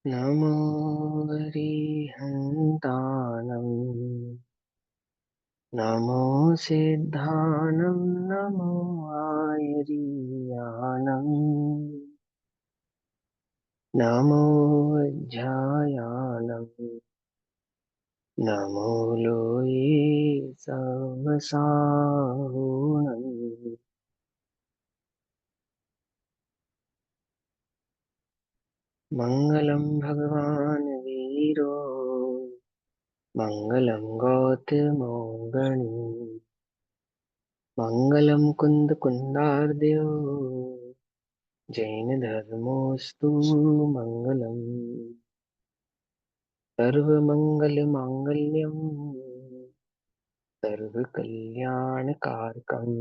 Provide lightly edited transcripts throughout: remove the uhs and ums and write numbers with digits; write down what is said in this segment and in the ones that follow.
नमो अरिहन्ताणं नमो सिद्धानं नमो आयर्यानं नमो वज्रायानं नमो लोये सवसाहुनं मङ्गलं भगवान् वीरो मङ्गलं गौतमो गणी मङ्गलं कुन्दकुन्दार्द्यो जैनधर्मोऽस्तु मङ्गलम् सर्वमङ्गलमाङ्गल्यं सर्वकल्याणकारकम्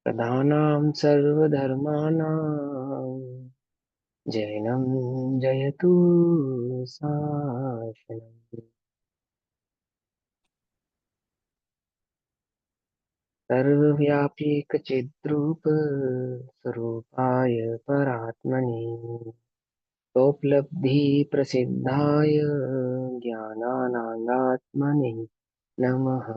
प्रधानां सर्वधर्माणां जैनं जयतु शासनम् सर्वव्यापीकचिद्रूप स्वरूपाय परात्मने स्वोपलब्धिप्रसिद्धाय ज्ञानानन्दात्मने नमः।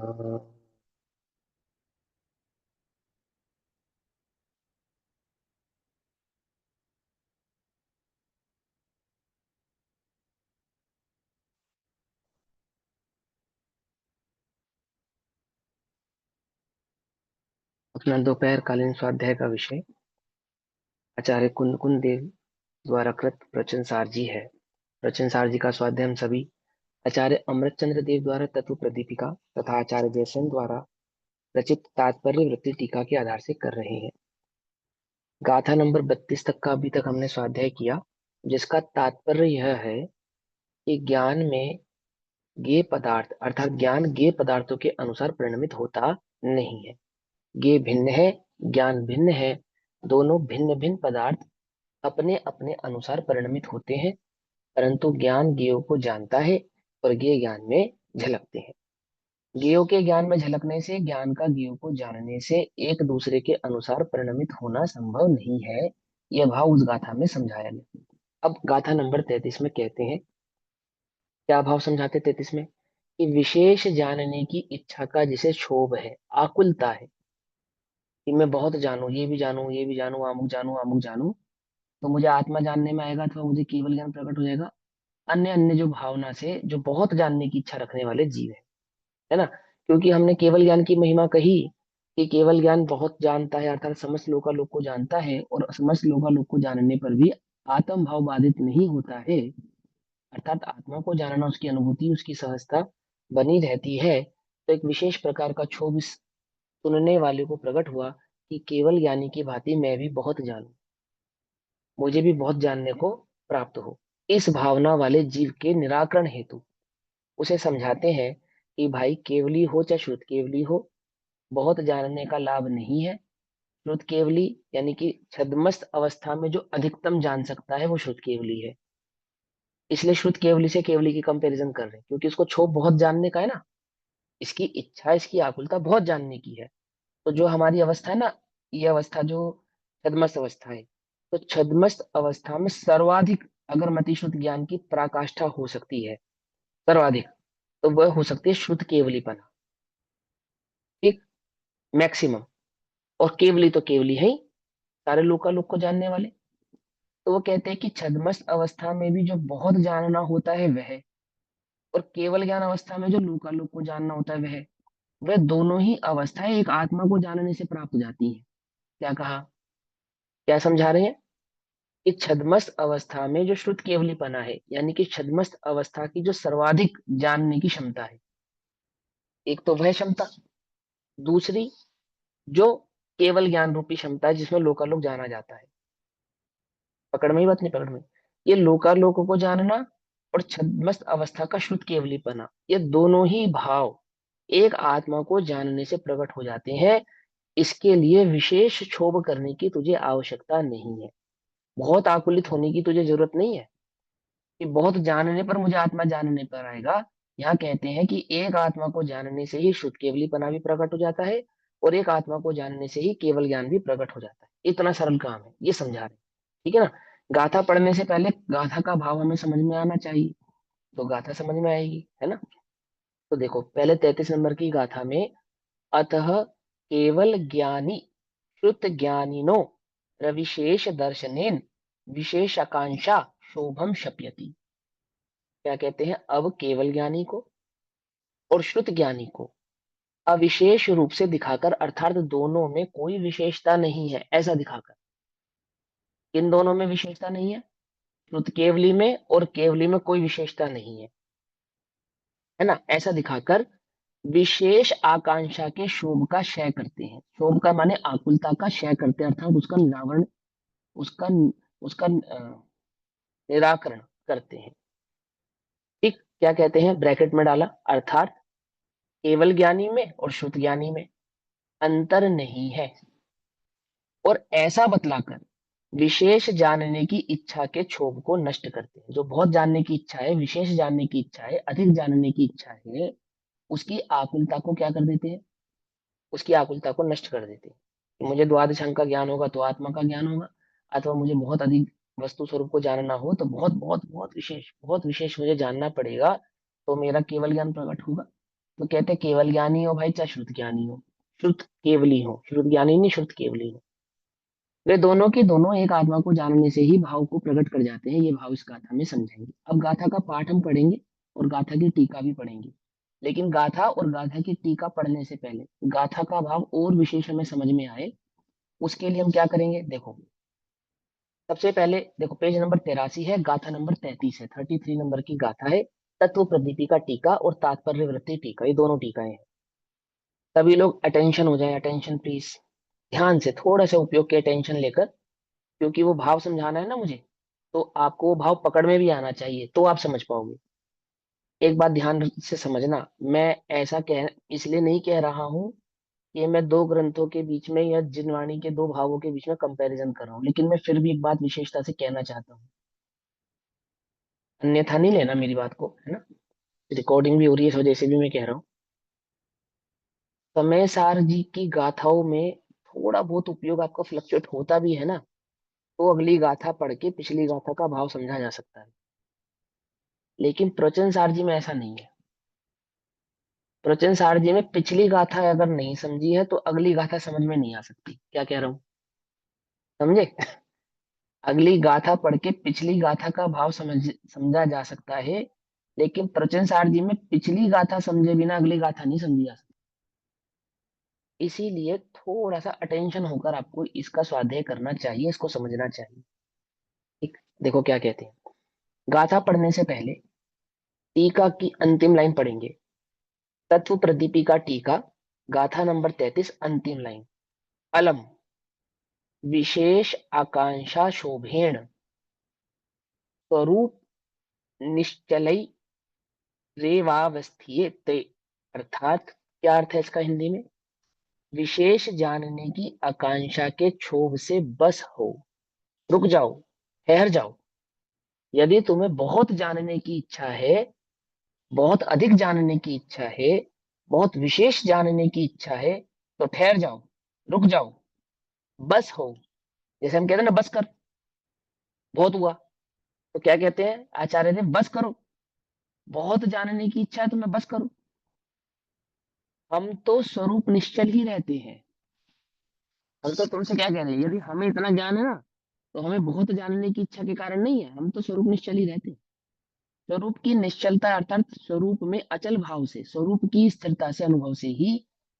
अपना दोपहर कालीन स्वाध्याय का विषय आचार्य कुंद कुंद देव द्वारा कृत प्रवचन सार जी है। प्रवचन सार जी का स्वाध्याय हम सभी आचार्य अमृत चंद्र देव द्वारा तत्व प्रदीपिका तथा आचार्य जयसेन द्वारा रचित तात्पर्य वृत्ति टीका के आधार से कर रहे हैं। गाथा नंबर 32 तक का अभी तक हमने स्वाध्याय किया, जिसका तात्पर्य यह है कि ज्ञान में ज्ञेय पदार्थ अर्थात ज्ञान ज्ञेय पदार्थों के अनुसार परिणमित होता नहीं है। ज्ञेय भिन्न है, ज्ञान भिन्न है, दोनों भिन्न भिन्न पदार्थ अपने अपने अनुसार परिणमित होते हैं, परंतु ज्ञान ज्ञेयों को जानता है और ज्ञेय ज्ञान में झलकते हैं। ज्ञेयों के ज्ञान में झलकने से, ज्ञान का ज्ञेयों को जानने से एक दूसरे के अनुसार परिणमित होना संभव नहीं है। यह भाव उस गाथा में समझाया गया। अब गाथा नंबर 33 में कहते हैं, क्या भाव समझाते 33 में, कि विशेष जानने की इच्छा का जिसे क्षोभ है, आकुलता है कि मैं बहुत जानूं, ये भी जानूं, ये भी जानूं, अमुक जानूं, अमुक जानूं, तो मुझे आत्मा जानने में आएगा अथवा मुझे केवल ज्ञान प्रकट हो जाएगा। अन्य अन्य जो भावना से जो बहुत जानने की इच्छा रखने वाले जीव है ना। क्योंकि हमने केवल ज्ञान की महिमा कही कि केवल ज्ञान बहुत जानता है, अर्थात समस्त लोकालोक को जानता है, और समस्त लोकालोक को जानने पर भी आत्म भाव बाधित नहीं होता है, अर्थात आत्मा को जानना, उसकी अनुभूति, उसकी सहजता बनी रहती है। तो एक विशेष प्रकार का क्षोभ इस सुनने वाले को प्रकट हुआ कि केवल ज्ञानी की भांति मैं भी बहुत जानूं, मुझे भी बहुत जानने को प्राप्त हो। इस भावना वाले जीव के निराकरण हेतु उसे समझाते हैं कि भाई, केवली हो चाहे शुद्ध केवली हो, बहुत जानने का लाभ नहीं है। श्रुत केवली यानी कि छद्मस्त अवस्था में जो अधिकतम जान सकता है वो श्रुत केवली है। इसलिए श्रुत केवली से केवली की कंपैरिजन कर रहे हैं, क्योंकि इसको क्षोभ बहुत जानने का है ना, इसकी इच्छा, इसकी आकुलता बहुत जानने की है। तो जो हमारी अवस्था है ना, ये अवस्था जो छद्मस्त अवस्था है, तो छद्मस्त अवस्था में सर्वाधिक अगर मतिशुद्ध ज्ञान की पराकाष्ठा हो सकती है, सर्वाधिक, तो वह हो सकती है शुद्ध केवलीपना। ठीक, मैक्सिमम। और केवली तो केवली है ही, सारे लोकालोक को जानने वाले। तो वो कहते हैं कि छद्मस्त अवस्था में भी जो बहुत जानना होता है वह, और केवल ज्ञान अवस्था में जो लोकालोक को जानना होता है वह दोनों ही अवस्थाएं एक आत्मा को जानने से प्राप्त हो जाती हैं। क्या कहा, क्या समझा रहे हैं? कि छद्मस्त अवस्था में जो शुद्ध केवलीपना है, यानी कि छद्मस्त अवस्था की जो सर्वाधिक जानने की क्षमता है, एक तो वह क्षमता, दूसरी जो केवल ज्ञान रूपी क्षमता है जिसमें लोकालोक जाना जाता है। पकड़ में ही बात, नहीं पकड़ में? ये लोकालोक को जानना और छद्मस्त अवस्था का शुद्ध केवलीपना, ये दोनों ही भाव एक आत्मा को जानने से प्रकट हो जाते हैं। इसके लिए विशेष क्षोभ करने की तुझे आवश्यकता नहीं है, बहुत आकुलित होने की तुझे जरूरत नहीं है कि बहुत जानने पर मुझे आत्मा जानने पर आएगा। यहाँ कहते हैं कि एक आत्मा को जानने से ही शुद्ध केवलीपना भी प्रकट हो जाता है, और एक आत्मा को जानने से ही केवल ज्ञान भी प्रकट हो जाता है। इतना सरल काम है, ये समझा रहे हैं। ठीक है ना। गाथा पढ़ने से पहले गाथा का भाव हमें समझ में आना चाहिए, तो गाथा समझ में आएगी, है ना। तो देखो पहले 33 नंबर की गाथा में, अतः केवल ज्ञानी श्रुत ज्ञानिनो रविशेष दर्शनेन विशेष आकांक्षा शोभम शप्यति। क्या कहते हैं, अब केवल ज्ञानी को और श्रुत ज्ञानी को अविशेष रूप से दिखाकर, अर्थात दोनों में कोई विशेषता नहीं है ऐसा दिखाकर। किन दोनों में विशेषता नहीं है, श्रुत केवली में और केवली में कोई विशेषता नहीं है ना, ऐसा दिखाकर विशेष आकांक्षा के शोभ का क्षय करते हैं। शोभ का माने आकुलता का क्षय करते हैं, अर्थात उसका निरावरण, उसका उसका निराकरण करते हैं। ठीक, क्या कहते हैं, ब्रैकेट में डाला, अर्थात केवल ज्ञानी में और श्रुत ज्ञानी में अंतर नहीं है, और ऐसा बतलाकर विशेष जानने की इच्छा के क्षोभ को नष्ट करते हैं। जो बहुत जानने की इच्छा है, विशेष जानने की इच्छा है, अधिक जानने की इच्छा है, उसकी आकुलता को क्या कर देते हैं, उसकी आकुलता को नष्ट कर देते हैं। कि मुझे द्वादश अंक का ज्ञान होगा तो आत्मा का ज्ञान होगा, अथवा मुझे बहुत अधिक वस्तु स्वरूप को जानना हो तो बहुत बहुत बहुत विशेष मुझे जानना पड़ेगा, तो मेरा केवल ज्ञान प्रकट होगा। तो कहते हैं केवल ज्ञानी हो भाई, चाहे श्रुत ज्ञानी हो, श्रुत केवली हो, श्रुत ज्ञानी नहीं श्रुत केवली हो, वे दोनों के दोनों एक आत्मा को जानने से ही भाव को प्रकट कर जाते हैं। ये भाव इस गाथा में समझेंगे। अब गाथा का पाठ हम पढ़ेंगे और गाथा की टीका भी पढ़ेंगे, लेकिन गाथा और गाथा की टीका पढ़ने से पहले गाथा का भाव और विशेष हमें समझ में आए, उसके लिए हम क्या करेंगे, देखो सबसे पहले देखो पेज नंबर 83 है, गाथा नंबर 33 है, 33 नंबर की गाथा है। तत्व प्रदीपी का टीका और तात्पर्य वृत्ति टीका, ये दोनों टीकाएं हैं। सभी लोग अटेंशन हो जाए, अटेंशन प्लीज, ध्यान से थोड़ा सा उपयोग के अटेंशन लेकर, क्योंकि वो भाव समझाना है ना मुझे, तो आपको वो भाव पकड़ में भी आना चाहिए तो आप समझ पाओगे। एक बात ध्यान से समझना, मैं ऐसा कह इसलिए नहीं कह रहा हूं कि मैं दो ग्रंथों के बीच में या जिनवाणी के दो भावों के बीच में कंपैरिजन कर रहा हूँ, लेकिन मैं फिर भी एक बात विशेषता से कहना चाहता हूँ, अन्यथा नहीं लेना मेरी बात को, है ना। रिकॉर्डिंग भी हो रही है इस वजह से भी मैं कह रहा हूँ। समय सार जी की गाथाओं में थोड़ा बहुत उपयोग आपका फ्लक्चुएट होता भी है ना, तो अगली गाथा पढ़ के पिछली गाथा का भाव समझा जा सकता है। लेकिन प्रवचन सार जी में ऐसा नहीं है। प्रवचन सार जी में पिछली गाथा अगर नहीं समझी है तो अगली गाथा समझ में नहीं आ सकती। क्या कह रहा हूँ, समझे। अगली गाथा पढ़ के पिछली गाथा का भाव समझा जा सकता है, लेकिन प्रवचन सार जी में पिछली गाथा समझे बिना अगली गाथा नहीं समझी जा सकती। इसीलिए थोड़ा सा अटेंशन होकर आपको इसका स्वाध्याय करना चाहिए, इसको समझना चाहिए। ठीक, देखो क्या कहते हैं, गाथा पढ़ने से पहले टीका की अंतिम लाइन पढ़ेंगे। तत्व प्रदीपी का टीका, गाथा नंबर 33, अंतिम लाइन, अलम विशेष आकांक्षा शोभेण स्वरूप निश्चलई रेवावस्थियेते। अर्थात क्या अर्थ है इसका हिंदी में, विशेष जानने की आकांक्षा के क्षोभ से बस हो, रुक जाओ, ठहर जाओ। यदि तुम्हें बहुत जानने की इच्छा है, बहुत अधिक जानने की इच्छा है, बहुत विशेष जानने की इच्छा है, तो ठहर जाओ, रुक जाओ, बस हो। जैसे हम कहते हैं ना, बस कर, बहुत हुआ, तो क्या कहते हैं आचार्य ने, बस करो, बहुत जानने की इच्छा है तो मैं बस करूं। हम तो स्वरूप निश्चल ही रहते हैं। हम तो तुमसे क्या कह रहे हैं, यदि हमें इतना ज्ञान है ना, तो हमें बहुत जानने की इच्छा के कारण नहीं है, हम तो स्वरूप निश्चल ही रहते हैं। स्वरूप की निश्चलता अर्थात स्वरूप में अचल भाव से, स्वरूप की स्थिरता से, अनुभव से ही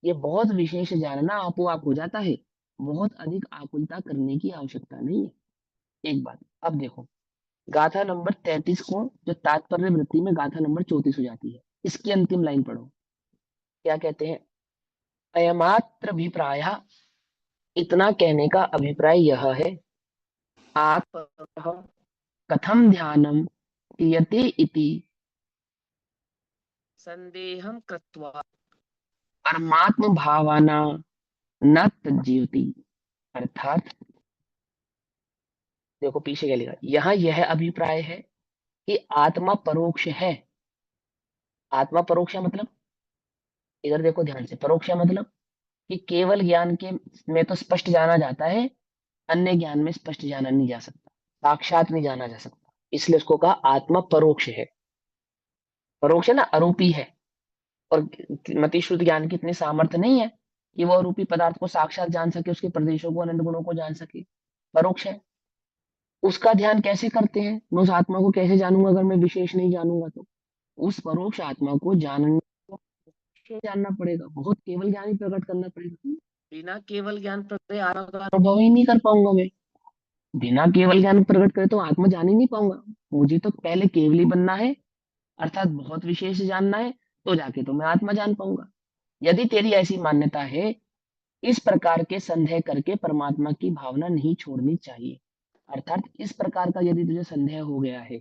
ये बहुत विशेष जानना आपो आप हो जाता है। बहुत अधिक आकुलता करने की आवश्यकता नहीं है। एक बात, अब देखो गाथा नंबर 33 को जो तात्पर्य वृत्ति में गाथा नंबर 34 हो जाती है, इसकी अंतिम लाइन पढ़ो। क्या कहते हैं, अयमात्र अभिप्राय, इतना कहने का अभिप्राय यह है, आत्मतः कथम ध्यानम क्रियते इति संदेहम कृत्वा परमात्म भावना न तज्जीवति। अर्थात देखो पीछे क्या लिखा, यहाँ यह अभिप्राय है कि आत्मा परोक्ष है। आत्मा परोक्ष है मतलब, इधर देखो ध्यान से, परोक्ष है मतलब कि केवल ज्ञान के में तो स्पष्ट जाना जाता है, अन्य ज्ञान में स्पष्ट जाना नहीं जा सकता। साक्षात नहीं जाना जा सकता, इसलिए उसको कहा आत्मा परोक्ष है। परोक्ष है ना, अरूपी है। और मति शुद्ध ज्ञान की इतनी सामर्थ्य नहीं है कि वो अरूपी पदार्थ को साक्षात जान सके, उसके प्रदेशों को, अनंत गुणों को जान सके। परोक्ष है। उसका ध्यान कैसे करते हैं, मैं उस आत्मा को कैसे जानूंगा अगर मैं विशेष नहीं जानूंगा तो? उस परोक्ष आत्मा को जानने को विशेष जानना पड़ेगा, बहुत केवल ज्ञान ही प्रकट करना पड़ेगा। बिना केवल ज्ञान प्रकट आत्मा का अनुभव ही नहीं कर पाऊंगा मैं। बिना केवल ज्ञान प्रकट करे तो आत्मा जान ही नहीं पाऊंगा। मुझे तो पहले केवली बनना है, अर्थात बहुत विशेष जानना है, तो जाके तो मैं आत्मा जान पाऊंगा। यदि तेरी ऐसी मान्यता है, इस प्रकार के संदेह करके परमात्मा की भावना नहीं छोड़नी चाहिए। अर्थात इस प्रकार का यदि तुझे संदेह हो गया है,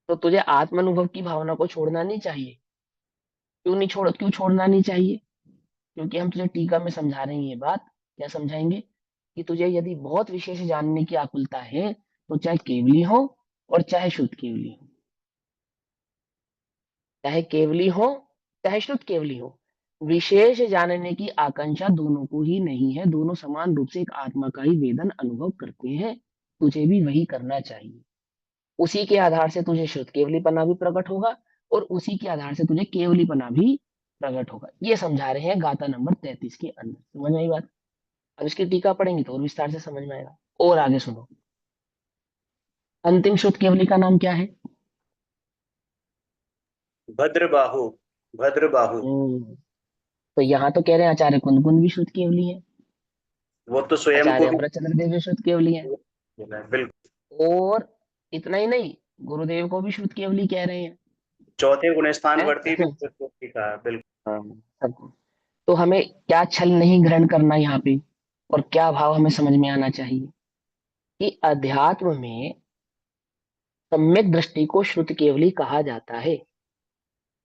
तो तुझे आत्मानुभव की भावना को छोड़ना नहीं चाहिए। क्यों छोड़ना नहीं चाहिए? क्योंकि हम तुझे टीका में समझा रहे हैं ये बात। क्या समझाएंगे? कि तुझे यदि बहुत विशेष जानने की आकुलता है, तो चाहे केवली हो और चाहे शुद्ध केवली हो, चाहे केवली हो चाहे शुद्ध केवली हो, विशेष जानने की आकांक्षा दोनों को ही नहीं है। दोनों समान रूप से एक आत्मा का ही वेदन अनुभव करते हैं। तुझे भी वही करना चाहिए। उसी के आधार से तुझे शुद्ध केवलीपना भी प्रकट होगा, और उसी के आधार से तुझे केवलीपना भी प्रकट होगा। ये समझा रहे हैं गाथा नंबर 33 के अंदर। समझ आई बात? अब इसकी टीका पढ़ेंगे तो और विस्तार से समझ में आएगा। और आगे सुनो, अंतिम शुद्ध केवली का नाम क्या है? भद्रबाहु। भद्रबाहु। हम्म, तो यहाँ तो कह रहे हैं आचार्य कुंद भी शुद्ध केवली है, वो तो स्वयं को आचार्य भी अमृतचंद्र देव भी शुद्ध केवली है। बोला है, बिल्कुल। और इतना ही नहीं, गुरुदेव को भी शुद्ध केवली कह रहे हैं। चौथे गुण स्थान हैं? वर्ती भी लिखा है, बिल्कुल। हाँ, सबको। तो हमें क्या छल नहीं ग्रहण करना यहाँ पे, और क्या भाव हमें समझ में आना चाहिए कि अध्यात्म में सम्यक दृष्टि को श्रुत केवली कहा जाता है,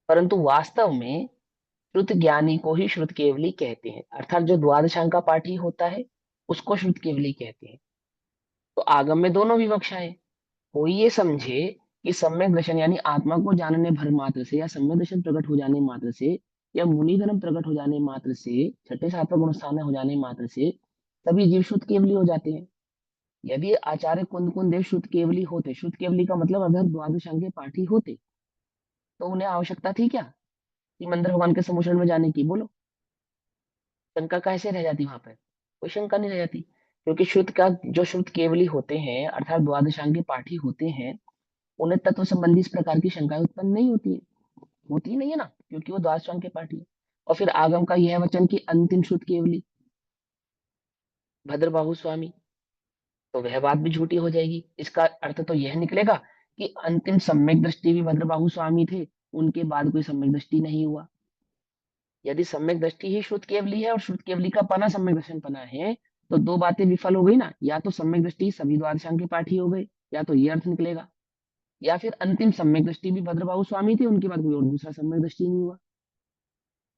परंतु वास्तव में श्रुत ज्ञानी को ही श्रुत केवली कहते हैं। अर्थात जो द्वादशांग का पाठी होता है, उसको श्रुत केवली कहते हैं। तो आगम में दोनों विवक्षाएं। कोई ये समझे कि सम्यक दर्शन यानी आत्मा को जानने भर मात्र से, या सम्यक दर्शन प्रकट हो जाने मात्र से, या मुनि धर्म प्रकट हो जाने मात्र से, छठे सातवें गुण स्थान हो जाने मात्र से सभी जीव शुद्ध केवली हो जाते हैं। यदि आचार्य कुंद देव शुद्ध केवली होते, शुद्ध केवली का मतलब अगर द्वादशांग के पाठी होते, तो उन्हें आवश्यकता थी क्या कि मंदिर भगवान के समुचरण में जाने की? बोलो, शंका कैसे रह जाती वहां पर? कोई शंका नहीं रह जाती, क्योंकि शुद्ध का जो शुद्ध केवली होते हैं, अर्थात द्वादशांग के पाठी होते हैं, उन्हें तत्व संबंधी इस प्रकार की शंकाएं उत्पन्न नहीं होती है। होती ही नहीं है ना, क्योंकि वो द्वादशांग के पाठी है। और फिर आगम का यह वचन कि अंतिम शुद्ध केवली भद्रबाहु स्वामी, तो वह बात भी झूठी हो जाएगी। इसका अर्थ तो यह निकलेगा कि अंतिम सम्यक दृष्टि भी भद्रबाहु स्वामी थे, उनके बाद कोई सम्यक दृष्टि नहीं हुआ। यदि सम्यक दृष्टि ही शुद्ध केवली है और शुद्ध केवली का पना सम्यक दर्शन पना है, तो दो बातें विफल हो गई ना। या तो सम्यक दृष्टि सभी द्वादशांग के पाठी हो गए, या तो ये अर्थ निकलेगा, या फिर अंतिम सम्यक दृष्टि भी भद्रबाहु स्वामी थे, उनके बाद कोई और दूसरा सम्यक दृष्टि नहीं हुआ।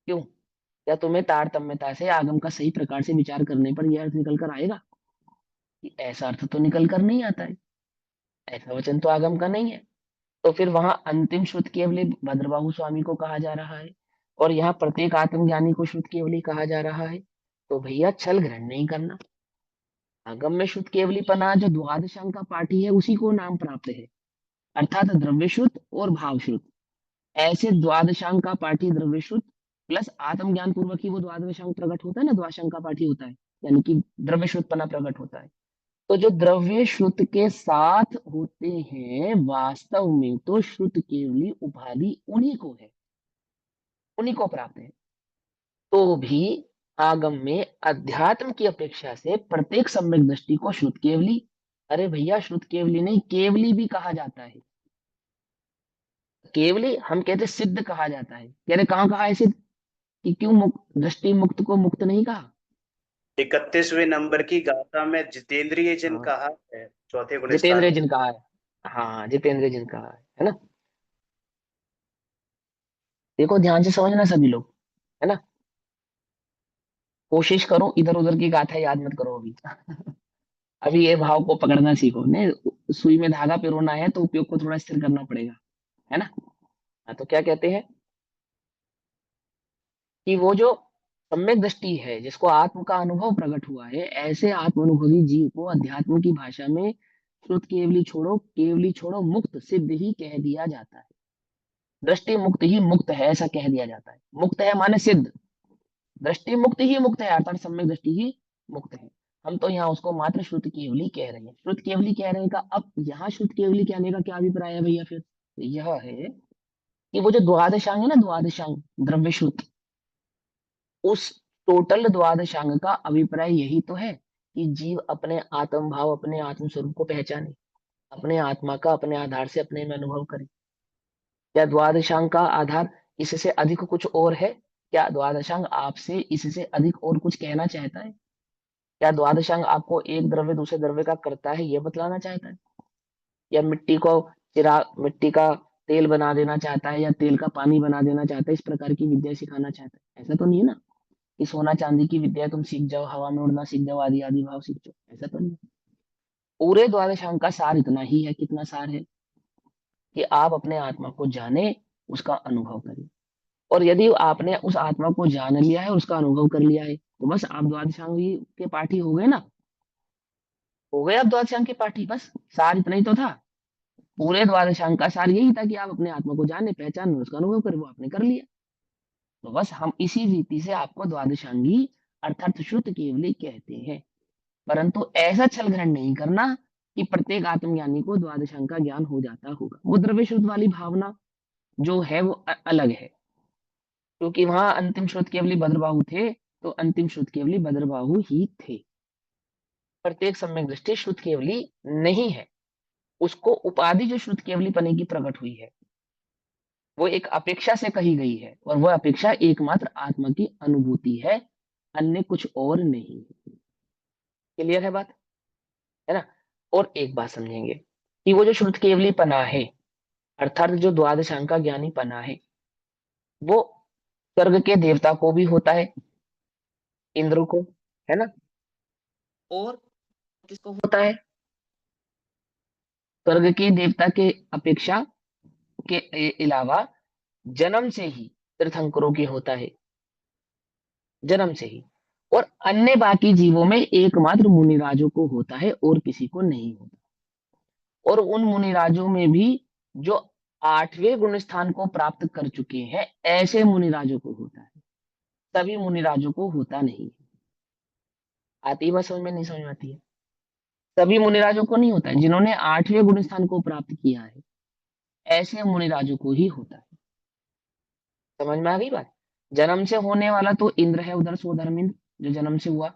क्यों? क्या तुम्हें तारतम्यता से आगम का सही प्रकार से विचार करने पर यह अर्थ निकल कर आएगा? कि ऐसा अर्थ तो निकल कर नहीं आता है, ऐसा वचन तो आगम का नहीं है। तो फिर वहां अंतिम श्रुत केवली भद्रबाहु स्वामी को कहा जा रहा है, और यहाँ प्रत्येक आत्मज्ञानी को श्रुत केवली कहा जा रहा है। तो भैया छल ग्रहण नहीं करना। आगम में शुद्ध केवली पना जो द्वादशांग का पाठी है, उसी को नाम प्राप्त है, अर्थात द्रव्य शुद्ध और भाव शुद्ध। ऐसे द्वादशांग का पाठी द्रव्य शुद्ध प्लस आत्मज्ञान पूर्वक ही वो द्वादशांग प्रकट होता है ना, द्वादशांग का पाठी होता है, यानी कि द्रव्य शुद्ध पना प्रकट होता है। तो जो द्रव्य श्रुत के साथ होते हैं, वास्तव में तो श्रुत केवली उपाधि उन्हीं को है, उन्हीं को प्राप्त है। तो भी आगम में अध्यात्म की अपेक्षा से प्रत्येक सम्यक दृष्टि को श्रुत केवली, अरे भैया श्रुत केवली नहीं केवली भी कहा जाता है। केवली हम कहते सिद्ध कहा जाता है। कह रहे कहाँ कहा है सिद्ध? कि क्यों दृष्टि मुक्त को मुक्त नहीं कहा? 31वें नंबर की गाथा में जितेंद्रिय जिन हाँ, कहा है, चौथे गुण स्थान जितेंद्र में। जिन कहा है। हाँ, जितेंद्र जिन कहा है ना? देखो ध्यान से समझना सभी लोग, है ना? कोशिश करो इधर उधर की गाथा याद मत करो अभी। अभी ये भाव को पकड़ना सीखो ने। सुई में धागा पिरोना है तो उपयोग को थोड़ा स्थिर करना पड़ेगा, है ना? हाँ, तो क्या कहते हैं कि वो जो सम्यक दृष्टि है, जिसको आत्म का अनुभव प्रकट हुआ है, ऐसे आत्म अनुभवी जीव को अध्यात्म की भाषा में श्रुत केवली छोड़ो मुक्त सिद्ध ही कह दिया जाता है। दृष्टि मुक्त ही मुक्त है ऐसा कह दिया जाता है। मुक्त है माने सिद्ध, दृष्टि मुक्त ही मुक्त है अर्थात सम्यक दृष्टि ही मुक्त है। हम तो यहाँ उसको मात्र श्रुत केवली कह रहे हैं। श्रुत केवली कह रहे हैं का अब यहाँ श्रुत केवली कहने का क्या अभिप्राय है भैया? फिर यह है कि वो जो द्वादशांग है ना, द्वादशांग द्रव्य श्रुत, उस टोटल द्वादशांग का अभिप्राय यही तो है कि जीव अपने आत्म भाव, अपने आत्म स्वरूप को पहचाने, अपने आत्मा का अपने आधार से अपने में अनुभव करे। क्या द्वादशांग का आधार इससे अधिक कुछ और है? क्या द्वादशांग आपसे इससे अधिक और कुछ कहना चाहता है? क्या द्वादशांग आपको एक द्रव्य दूसरे द्रव्य का करता है यह बतलाना चाहता है? या मिट्टी का तेल बना देना चाहता है, या तेल का पानी बना देना चाहता है, इस प्रकार की विद्या सिखाना चाहता है? ऐसा तो नहीं है ना कि सोना चांदी की विद्या तुम सीख जाओ, हवा में उड़ना सीख जाओ, आदि आदि भाव सीख जाओ, ऐसा तो नहीं है। पूरे द्वादशांग का सार इतना ही है। कितना सार है? कि आप अपने आत्मा को जाने, उसका अनुभव करें। और यदि आपने उस आत्मा को जान लिया है, उसका अनुभव कर लिया है, तो बस आप द्वादशांगी के पाठी हो गए ना। हो गए आप द्वादशांग के पाठी, बस सार इतना ही तो था। पूरे द्वादशांग का सार यही था कि आप अपने आत्मा को जाने, पहचाने, उसका अनुभव करें। वो आपने कर लिया। तो बस हम इसी रीति से आपको द्वादशांगी अर्थात श्रुत केवली कहते हैं। परंतु ऐसा छल ग्रहण नहीं करना कि प्रत्येक आत्मज्ञानी को द्वादशांग का ज्ञान हो जाता होगा। वो द्रव्य श्रुत वाली भावना जो है वो अलग है, क्योंकि वहां अंतिम श्रुत केवली भद्रबाहु थे, तो अंतिम श्रुत केवली भद्रबाहु ही थे। प्रत्येक सम्यक दृष्टि श्रुत केवली नहीं है। उसको उपाधि जो श्रुत केवली पने की प्रकट हुई है, वो एक अपेक्षा से कही गई है, और वह अपेक्षा एकमात्र आत्मा की अनुभूति है, अन्य कुछ और नहीं। क्लियर है बात? है ना? और एक बात समझेंगे कि वो जो श्रुत केवली पना है, अर्थात जो द्वादशांग का ज्ञानी पना है, वो स्वर्ग के देवता को भी होता है, इंद्र को, है ना? और किसको होता है? स्वर्ग के देवता के अपेक्षा के अलावा जन्म से ही तीर्थंकरों की होता है, जन्म से ही। और अन्य बाकी जीवों में एकमात्र मुनिराजों को होता है और किसी को नहीं होता। और उन मुनिराजों में भी जो 8वें गुण स्थान को प्राप्त कर चुके हैं, ऐसे मुनिराजों को होता है, सभी मुनिराजों को होता नहीं है। आती है बात समझ में? नहीं समझ में आती है? सभी मुनिराजों को नहीं होता है। जिन्होंने 8वें गुण स्थान को प्राप्त किया है, ऐसे मुनिराजों को ही होता है। समझ में आ गई बात? जन्म से होने वाला तो इंद्र है, उधर सो धर्मेंद्र, जो जन्म से हुआ।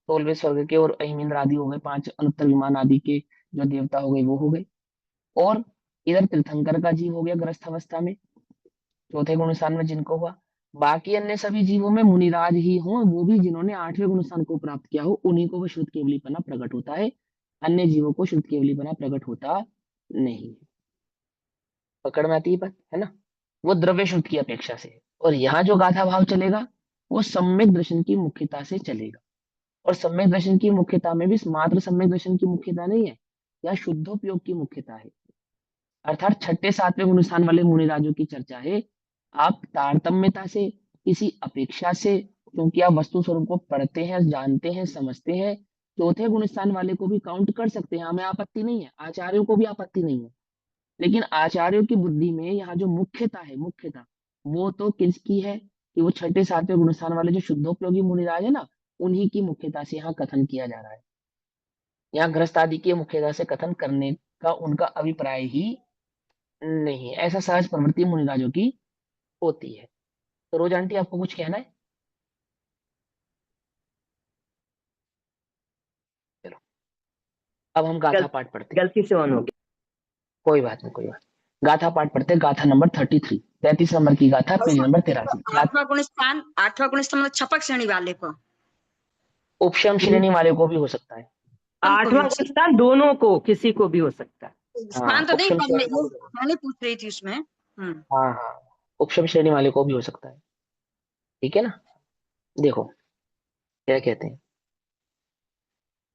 16वें स्वर्ग के और अहिमिंद्र आदि हो गए, 5 अनुत्तर विमान आदि के जो देवता हो गए वो हो गए। और इधर तीर्थंकर का जीव हो गया ग्रस्त अवस्था में, चौथे गुण स्थान में जिनको हुआ। बाकी अन्य सभी जीवों में मुनिराज ही हो, वो भी जिन्होंने 8वें गुण स्थान को प्राप्त किया हो, उन्हीं को वो शुद्ध केवलीपना प्रकट होता है। अन्य जीवों को शुद्ध केवलीपना प्रकट होता नहीं है। पकड़ में आती है बात? है ना? वो द्रव्य शुद्ध की अपेक्षा से है। और यहाँ जो गाथा भाव चलेगा, वो सम्यक दर्शन की मुख्यता से चलेगा। और सम्यक दर्शन की मुख्यता में भी मात्र सम्यक दर्शन की मुख्यता नहीं है, यह शुद्धोपयोग की मुख्यता है। अर्थात छठे सातवें गुण स्थान वाले मुनिराजों की चर्चा है। आप तारतम्यता से, किसी अपेक्षा से, क्योंकि आप वस्तु स्वरूप को पढ़ते हैं, जानते हैं, समझते हैं, चौथे गुण स्थान वाले को भी काउंट कर सकते हैं, हमें आपत्ति नहीं है, आचार्यों को भी आपत्ति नहीं है। लेकिन आचार्यों की बुद्धि में यहाँ जो मुख्यता है, मुख्यता वो तो किसकी है? कि वो छठे सातवें गुण स्थान वाले जो शुद्धोपयोगी मुनिराज है ना, उन्हीं की मुख्यता से यहाँ कथन किया जा रहा है। यहाँ गृहस्थ आदि की मुख्यता से कथन करने का उनका अभिप्राय ही नहीं है। ऐसा सहज प्रवृत्ति मुनिराजों की होती है। तो रोज आंटी आपको कुछ कहना है? चलो, अब हम गाथा गल, पाठ पढ़ते हैं। गलती से ऑन हो गया। कोई बात नहीं, कोई बात नहीं। गाथा पाठ पढ़ते हैं। गाथा नंबर 33, 33 नंबर की गाथा, पेज नंबर 83। आठवां गुण स्थान मतलब छपक श्रेणी वाले को, उपशम श्रेणी वाले को भी हो सकता है। आठवां गुण स्थान दोनों को, किसी को भी हो सकता है। हाँ, स्थान तो नहीं, उपशम श्रेणी वाले को। मैंने पूछ रही थी उसमें। हाँ हाँ, उपशम श्रेणी वाले को भी हो सकता है। ठीक है ना? देखो क्या कहते हैं।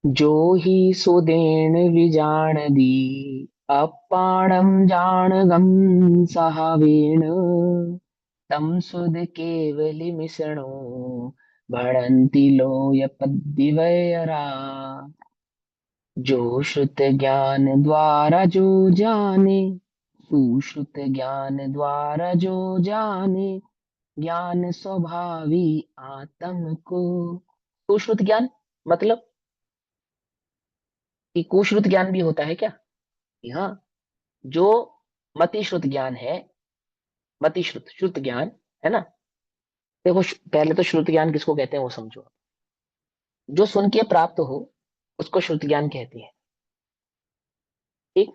जो ही सुदेन विजान दी, अपाणम जान गम सहावेण, तम सुद केवली मिसणो, भणंति लोय पद्दिवयरा। जो श्रुत ज्ञान द्वारा जो जाने, सुश्रुत ज्ञान द्वारा जो जाने, ज्ञान स्वभावी आत्म को। सुश्रुत ज्ञान मतलब कि कुश्रुत ज्ञान भी होता है क्या? जी हाँ। जो मति श्रुत ज्ञान है, मति श्रुत श्रुत ज्ञान है ना। देखो पहले तो श्रुत ज्ञान किसको कहते हैं वो समझो। जो सुन के प्राप्त हो उसको श्रुत ज्ञान कहते हैं। ठीक।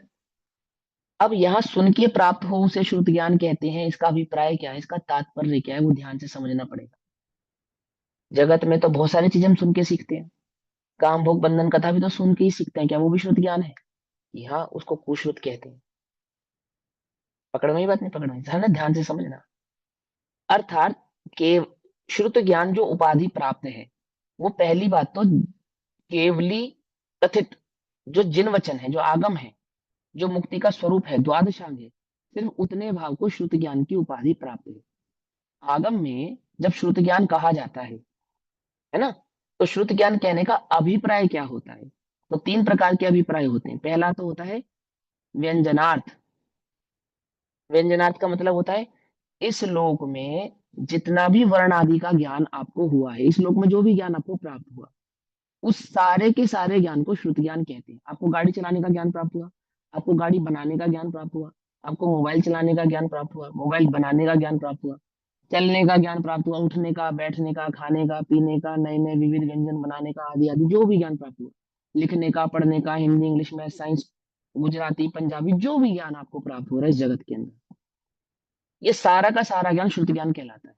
अब यहाँ सुन के प्राप्त हो उसे श्रुत ज्ञान कहते हैं, इसका अभिप्राय क्या है, इसका तात्पर्य क्या है, वो ध्यान से समझना पड़ेगा। जगत में तो बहुत सारी चीजें हम सुन के सीखते हैं। काम भोग बंधन कथा भी तो सुन के ही सीखते हैं, क्या वो भी श्रुत ज्ञान है? यहाँ उसको कुश्रुत कहते हैं। पकड़ में ही बात नहीं? पकड़ में है ना, ध्यान से समझना। अर्थात के श्रुत ज्ञान जो उपाधि प्राप्त है, वो पहली बात तो केवली कथित जो जिन वचन है, जो आगम है, जो मुक्ति का स्वरूप है, द्वादशांग है, सिर्फ उतने भाव को श्रुत ज्ञान की उपाधि प्राप्त है। आगम में जब श्रुत ज्ञान कहा जाता है ना, तो श्रुत ज्ञान कहने का अभिप्राय क्या होता है? तो तीन प्रकार के अभिप्राय होते हैं। पहला तो होता है व्यंजनार्थ। व्यंजनार्थ का मतलब होता है इस लोक में जितना भी वर्ण आदि का ज्ञान आपको हुआ है, इस लोक में जो भी ज्ञान आपको प्राप्त हुआ, उस सारे के सारे ज्ञान को श्रुत ज्ञान कहते हैं। आपको गाड़ी चलाने का ज्ञान प्राप्त हुआ, आपको गाड़ी बनाने का ज्ञान प्राप्त हुआ, आपको मोबाइल चलाने का ज्ञान प्राप्त हुआ, मोबाइल बनाने का ज्ञान प्राप्त हुआ, चलने का ज्ञान प्राप्त हुआ, उठने का, बैठने का, खाने का, पीने का, नए नए विविध व्यंजन बनाने का, आदि आदि जो भी ज्ञान प्राप्त हुआ, लिखने का, पढ़ने का, Hindi English math science Gujarati Punjabi, जो भी ज्ञान आपको प्राप्त हो रहा है इस जगत के अंदर, ये सारा का सारा ज्ञान श्रुत ज्ञान कहलाता है।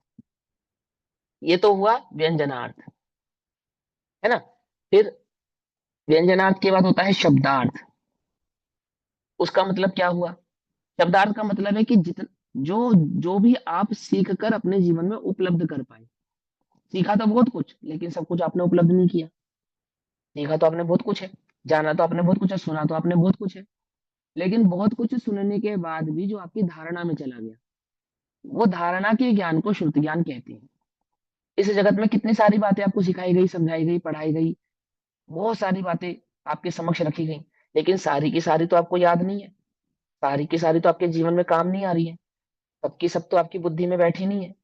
ये तो हुआ व्यंजनार्थ, है ना। फिर व्यंजनार्थ के बाद होता है शब्दार्थ। उसका मतलब क्या हुआ? शब्दार्थ का मतलब है कि जितना जो जो भी आप सीख कर अपने जीवन में उपलब्ध कर पाए। सीखा तो बहुत कुछ, लेकिन सब कुछ आपने उपलब्ध नहीं किया। सीखा तो आपने बहुत कुछ है, जाना तो आपने बहुत कुछ है, सुना तो आपने बहुत कुछ है, लेकिन बहुत कुछ सुनने के बाद भी जो आपकी धारणा में चला गया, वो धारणा के ज्ञान को श्रुति ज्ञान कहते हैं। इस जगत में कितनी सारी बातें आपको सिखाई गई, समझाई गई, पढ़ाई गई, बहुत सारी बातें आपके समक्ष रखी गई, लेकिन सारी की सारी तो आपको याद नहीं है, सारी की सारी तो आपके जीवन में काम नहीं आ रही है, सबकी सब तो आपकी बुद्धि में बैठी नहीं है।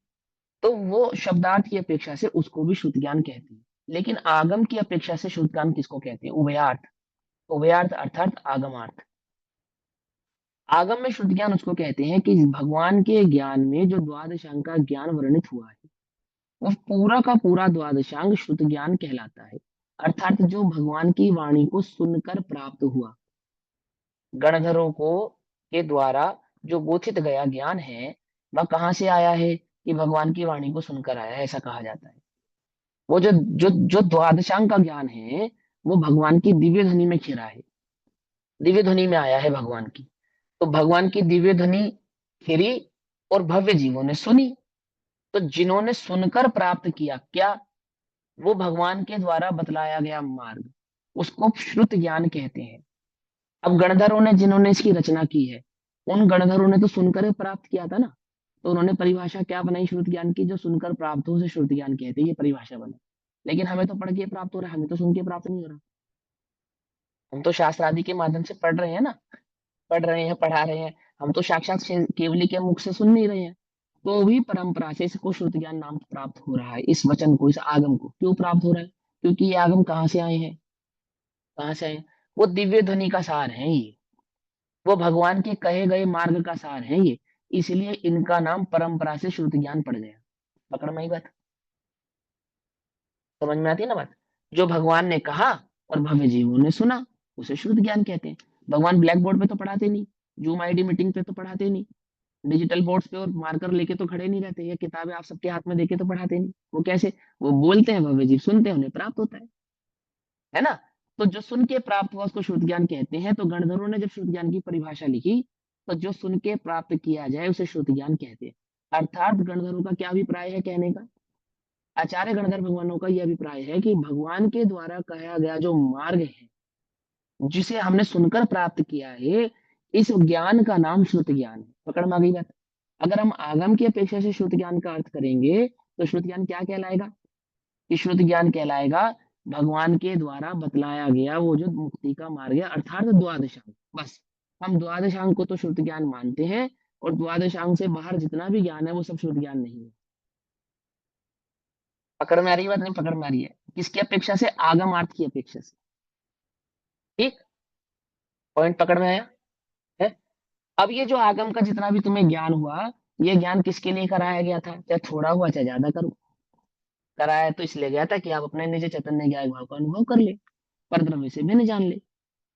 तो वो शब्दार्थ की अपेक्षा से उसको भी श्रुत ज्ञान कहते हैं। लेकिन आगम की अपेक्षा से श्रुत ज्ञान किसको कहते हैं? उभयार्थ। उभयार्थ अर्थात आगमार्थ। आगम में श्रुत ज्ञान उसको कहते हैं कि भगवान के ज्ञान में जो द्वादशांग का ज्ञान वर्णित हुआ है, वो पूरा का पूरा द्वादशांग श्रुत ज्ञान कहलाता है। अर्थात जो भगवान की वाणी को सुनकर प्राप्त हुआ, गणधरों को के द्वारा जो बोधित गया ज्ञान है, वह कहाँ से आया है? कि भगवान की वाणी को सुनकर आया है, ऐसा कहा जाता है। वो जो जो जो द्वादशांग का ज्ञान है, वो भगवान की दिव्य ध्वनि में खिरा है, दिव्य ध्वनि में आया है भगवान की। तो भगवान की दिव्य ध्वनि खिरी और भव्य जीवों ने सुनी। तो जिन्होंने सुनकर प्राप्त किया क्या? वो भगवान के द्वारा बतलाया गया मार्ग, उसको श्रुत ज्ञान कहते हैं। अब गणधरों ने जिन्होंने इसकी रचना की है, उन गणधरों ने तो सुनकर ही प्राप्त किया था ना। तो उन्होंने परिभाषा क्या बनाई श्रुत ज्ञान की? जो सुनकर प्राप्त हो उसे श्रुत ज्ञान कहते हैं, ये परिभाषा बनी। लेकिन हमें तो पढ़ के प्राप्त हो रहा है, हमें तो सुन के प्राप्त नहीं हो रहा। हम तो शास्त्र आदि के माध्यम से पढ़ रहे हैं ना, पढ़ रहे हैं, पढ़ा रहे हैं। हम तो साक्षात केवली के मुख से सुन नहीं रहे हैं। तो भी परंपरा से इसको श्रुत ज्ञान नाम प्राप्त हो रहा है। इस वचन को, इस आगम को क्यों प्राप्त हो रहा है? क्योंकि ये आगम कहाँ से आए हैं? कहाँ से आए? वो दिव्य ध्वनि का सार है ये, वो भगवान के कहे गए मार्ग का सार है ये। इसलिए इनका नाम परंपरा से श्रुत ज्ञान पड़ गया। पकड़ में आई बात? समझ में आती है ना बात? जो भगवान ने कहा और भव्य जीवों ने सुना, उसे श्रुत ज्ञान कहते हैं। भगवान ब्लैक बोर्ड पे तो पढ़ाते नहीं, जूम आईडी मीटिंग पे तो पढ़ाते नहीं, डिजिटल बोर्ड्स पे और मार्कर लेके तो खड़े नहीं रहते, ये किताबें आप सबके हाथ में देके तो पढ़ाते नहीं। वो कैसे? वो बोलते हैं, भव्य जीव सुनते हैं, उन्हें प्राप्त होता है ना। तो जो सुन के प्राप्त हुआ उसको श्रुत ज्ञान कहते हैं। तो गणधरों ने जब श्रुत ज्ञान की परिभाषा लिखी, तो जो सुन के प्राप्त किया जाए उसे श्रुत ज्ञान कहते हैं। अर्थात गणधरों का क्या अभिप्राय है कहने का? आचार्य गणधर भगवानों का यह अभिप्राय है कि भगवान के द्वारा कहा गया जो मार्ग है, जिसे हमने सुनकर प्राप्त किया है, इस ज्ञान का नाम श्रुत ज्ञान है। पकड़ में आ गई बात? अगर हम आगम की अपेक्षा से श्रुत ज्ञान का अर्थ करेंगे, तो श्रुत ज्ञान क्या कहलाएगा? कि श्रुत ज्ञान कहलाएगा भगवान के द्वारा बतलाया गया वो जो मुक्ति का मार्ग है, अर्थात द्वादशांग। बस हम द्वादशांग को तो श्रुत ज्ञान मानते हैं, और द्वादशांग से बाहर जितना भी ज्ञान है वो सब श्रुत ज्ञान नहीं है। पकड़ में आ रही है बात? नहीं पकड़ में आ रही है? किसकी अपेक्षा से? आगम अर्थ की अपेक्षा से। ठीक, पॉइंट पकड़ में आया है? अब ये जो आगम का जितना भी तुम्हें ज्ञान हुआ, ये ज्ञान किसके लिए कराया गया था? चाहे थोड़ा हुआ चाहे ज्यादा करो, कराया तो इसलिए गया था कि आप अपने निज चैतन्य ज्ञान भाव का अनुभव कर ले, परद्रव्य से भिन्न जान ले।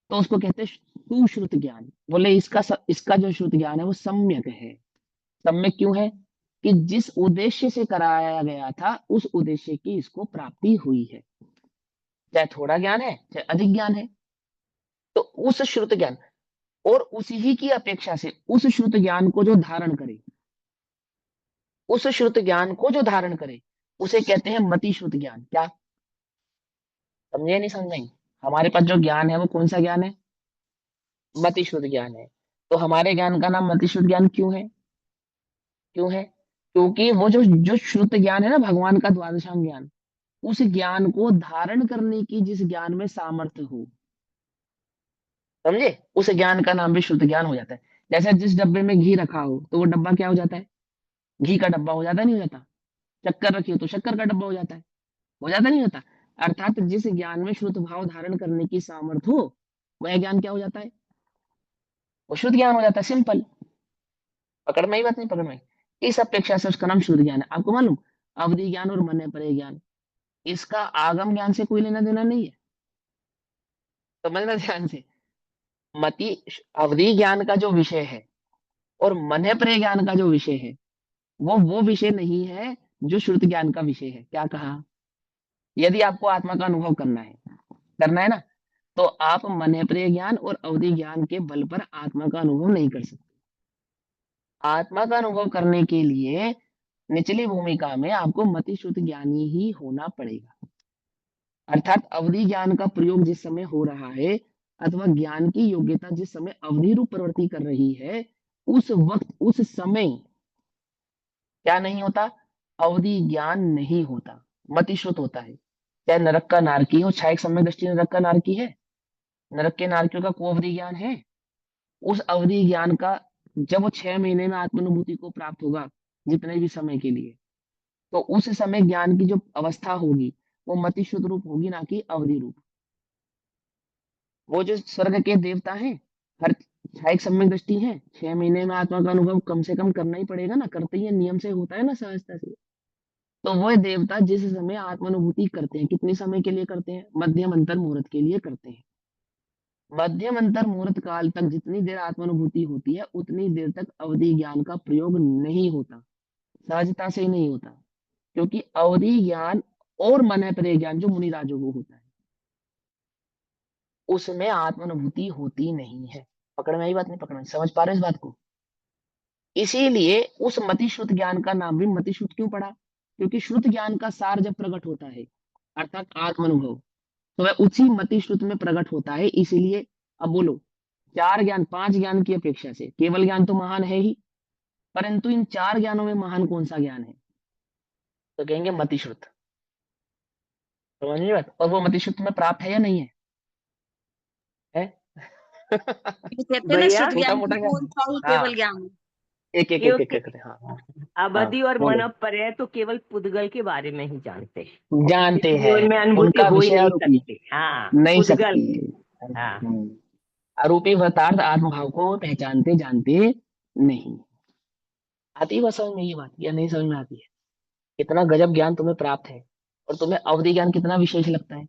तो उसको कहते हैं सुश्रुत ज्ञान। बोले इसका जो श्रुत ज्ञान है वो सम्यक है। सम्यक क्यों है? कि जिस उद्देश्य से कराया गया था उस उद्देश्य की इसको प्राप्ति हुई है, चाहे थोड़ा ज्ञान है चाहे अधिक ज्ञान है। तो उस श्रुत ज्ञान और उसी ही की अपेक्षा से उस श्रुत ज्ञान को जो धारण करे, उस श्रुत ज्ञान को जो धारण करे उसे कहते हैं मति श्रुत ज्ञान। क्या समझे? नहीं समझे? हमारे पास जो ज्ञान है वो कौन सा ज्ञान है? मति श्रुत ज्ञान है। तो हमारे ज्ञान का नाम मति श्रुत ज्ञान क्यों है? क्यों है? क्योंकि वो जो जो श्रुत ज्ञान है ना, भगवान का द्वादशांग ज्ञान, उस ज्ञान को धारण करने की जिस ज्ञान में सामर्थ्य हो, समझे, उस ज्ञान का नाम भी शुद्ध ज्ञान हो जाता है। जैसे जिस डब्बे में घी रखा हो तो वो डब्बा क्या हो जाता है? घी का डब्बा हो जाता है, नहीं हो जाता? शक्कर रखी हो तो शक्कर का डब्बा हो जाता नहीं होता? अर्थात जिस ज्ञान में शुद्ध भाव धारण करने की सामर्थ्य हो, वह ज्ञान क्या हो जाता है? वो शुद्ध ज्ञान हो जाता है। सिंपल। पकड़ में ही बात? नहीं पकड़ में? इस अपेक्षा से उसका नाम शुद्ध ज्ञान है। आपको मालूम, अवधि ज्ञान और मन परे ज्ञान, इसका आगम ज्ञान से कोई लेना देना नहीं है। समझना ध्यान से। मति अवधि ज्ञान का जो विषय है और मन प्रेय ज्ञान का जो विषय है, वो विषय नहीं है जो श्रुत ज्ञान का विषय है। क्या कहा? यदि आपको आत्मा का अनुभव करना है ना, तो आप मन प्रेय ज्ञान और अवधि ज्ञान के बल पर आत्मा का अनुभव नहीं कर सकते। आत्मा का अनुभव करने के लिए निचली भूमिका में आपको मति श्रुत ज्ञानी ही होना पड़ेगा। अर्थात अवधि ज्ञान का प्रयोग जिस समय हो रहा है, अथवा ज्ञान की योग्यता जिस समय अवधि रूप प्रवृत्ति कर रही है, उस वक्त उस समय क्या नहीं होता? अवधि ज्ञान नहीं होता, मति श्रुत होता है। चाहे नरक का नारकी हो, छायक सम्यक दृष्टि नरक का नारकी है, नरक के नारकियों का को अवधि ज्ञान है। उस अवधि ज्ञान का जब वो 6 महीने में आत्मानुभूति को प्राप्त होगा, जितने भी समय के लिए, तो उस समय ज्ञान की जो अवस्था होगी वो मति शुद्ध रूप होगी, ना कि अवधि रूप। वो जो स्वर्ग के देवता हैं, हर छायक सम्यक दृष्टि है, 6 महीने में आत्मा का अनुभव कम से कम करना ही पड़ेगा ना, करते ही है, नियम से होता है ना, सहजता से। तो वह देवता जिस समय आत्मानुभूति करते हैं, कितने समय के लिए करते हैं? मध्यम अंतर मुहूर्त के लिए करते हैं। मध्यम अंतर मुहूर्त काल तक जितनी देर आत्मानुभूति होती है उतनी देर तक अवधि ज्ञान का प्रयोग नहीं होता, सहजता से नहीं होता। क्योंकि अवधि ज्ञान और मन प्रेय ज्ञान जो मुनि राजों को होता है, उसमें आत्मानुभूति होती नहीं है। पकड़ में आई बात? नहीं पकड़ में? समझ पा रहे इस बात को? इसीलिए उस मति श्रुत ज्ञान का नाम भी मति श्रुत क्यों पड़ा? क्योंकि श्रुत ज्ञान का सार जब प्रकट होता है, अर्थात आत्मानुभव, तो वह उसी मति श्रुत में प्रकट होता है। इसीलिए अब बोलो, 4 ज्ञान 5 ज्ञान की अपेक्षा से केवल ज्ञान तो महान है ही, परंतु इन 4 ज्ञानों में महान कौन सा ज्ञान है? तो कहेंगे मति श्रुत। समझ रही बात? और वो मति श्रुत में प्राप्त है या नहीं है? है? ये कहते हैं ना भैया शुद्ध छोटा ज्ञान मोटा की ज्ञान। कौन सा ही हाँ, केवल ज्ञान है। एक एक एक एक, एक, हाँ हाँ अवधि और बोलो। मन परे तो केवल पुद्गल के बारे में ही जानते हैं, जानते इसलिए हैं, उनमें अनुभूति उनका हो ही विषय नहीं आरोपी सकती। हाँ, नहीं पुद्गल। सकती। हाँ, आरोपी वृतार्थ आत्मभाव को पहचानते जानते नहीं। आती है बात समझ में ये बात या नहीं समझ में आती है? कितना गजब ज्ञान तुम्हें प्राप्त है, और तुम्हें अवधि ज्ञान कितना विशेष लगता है।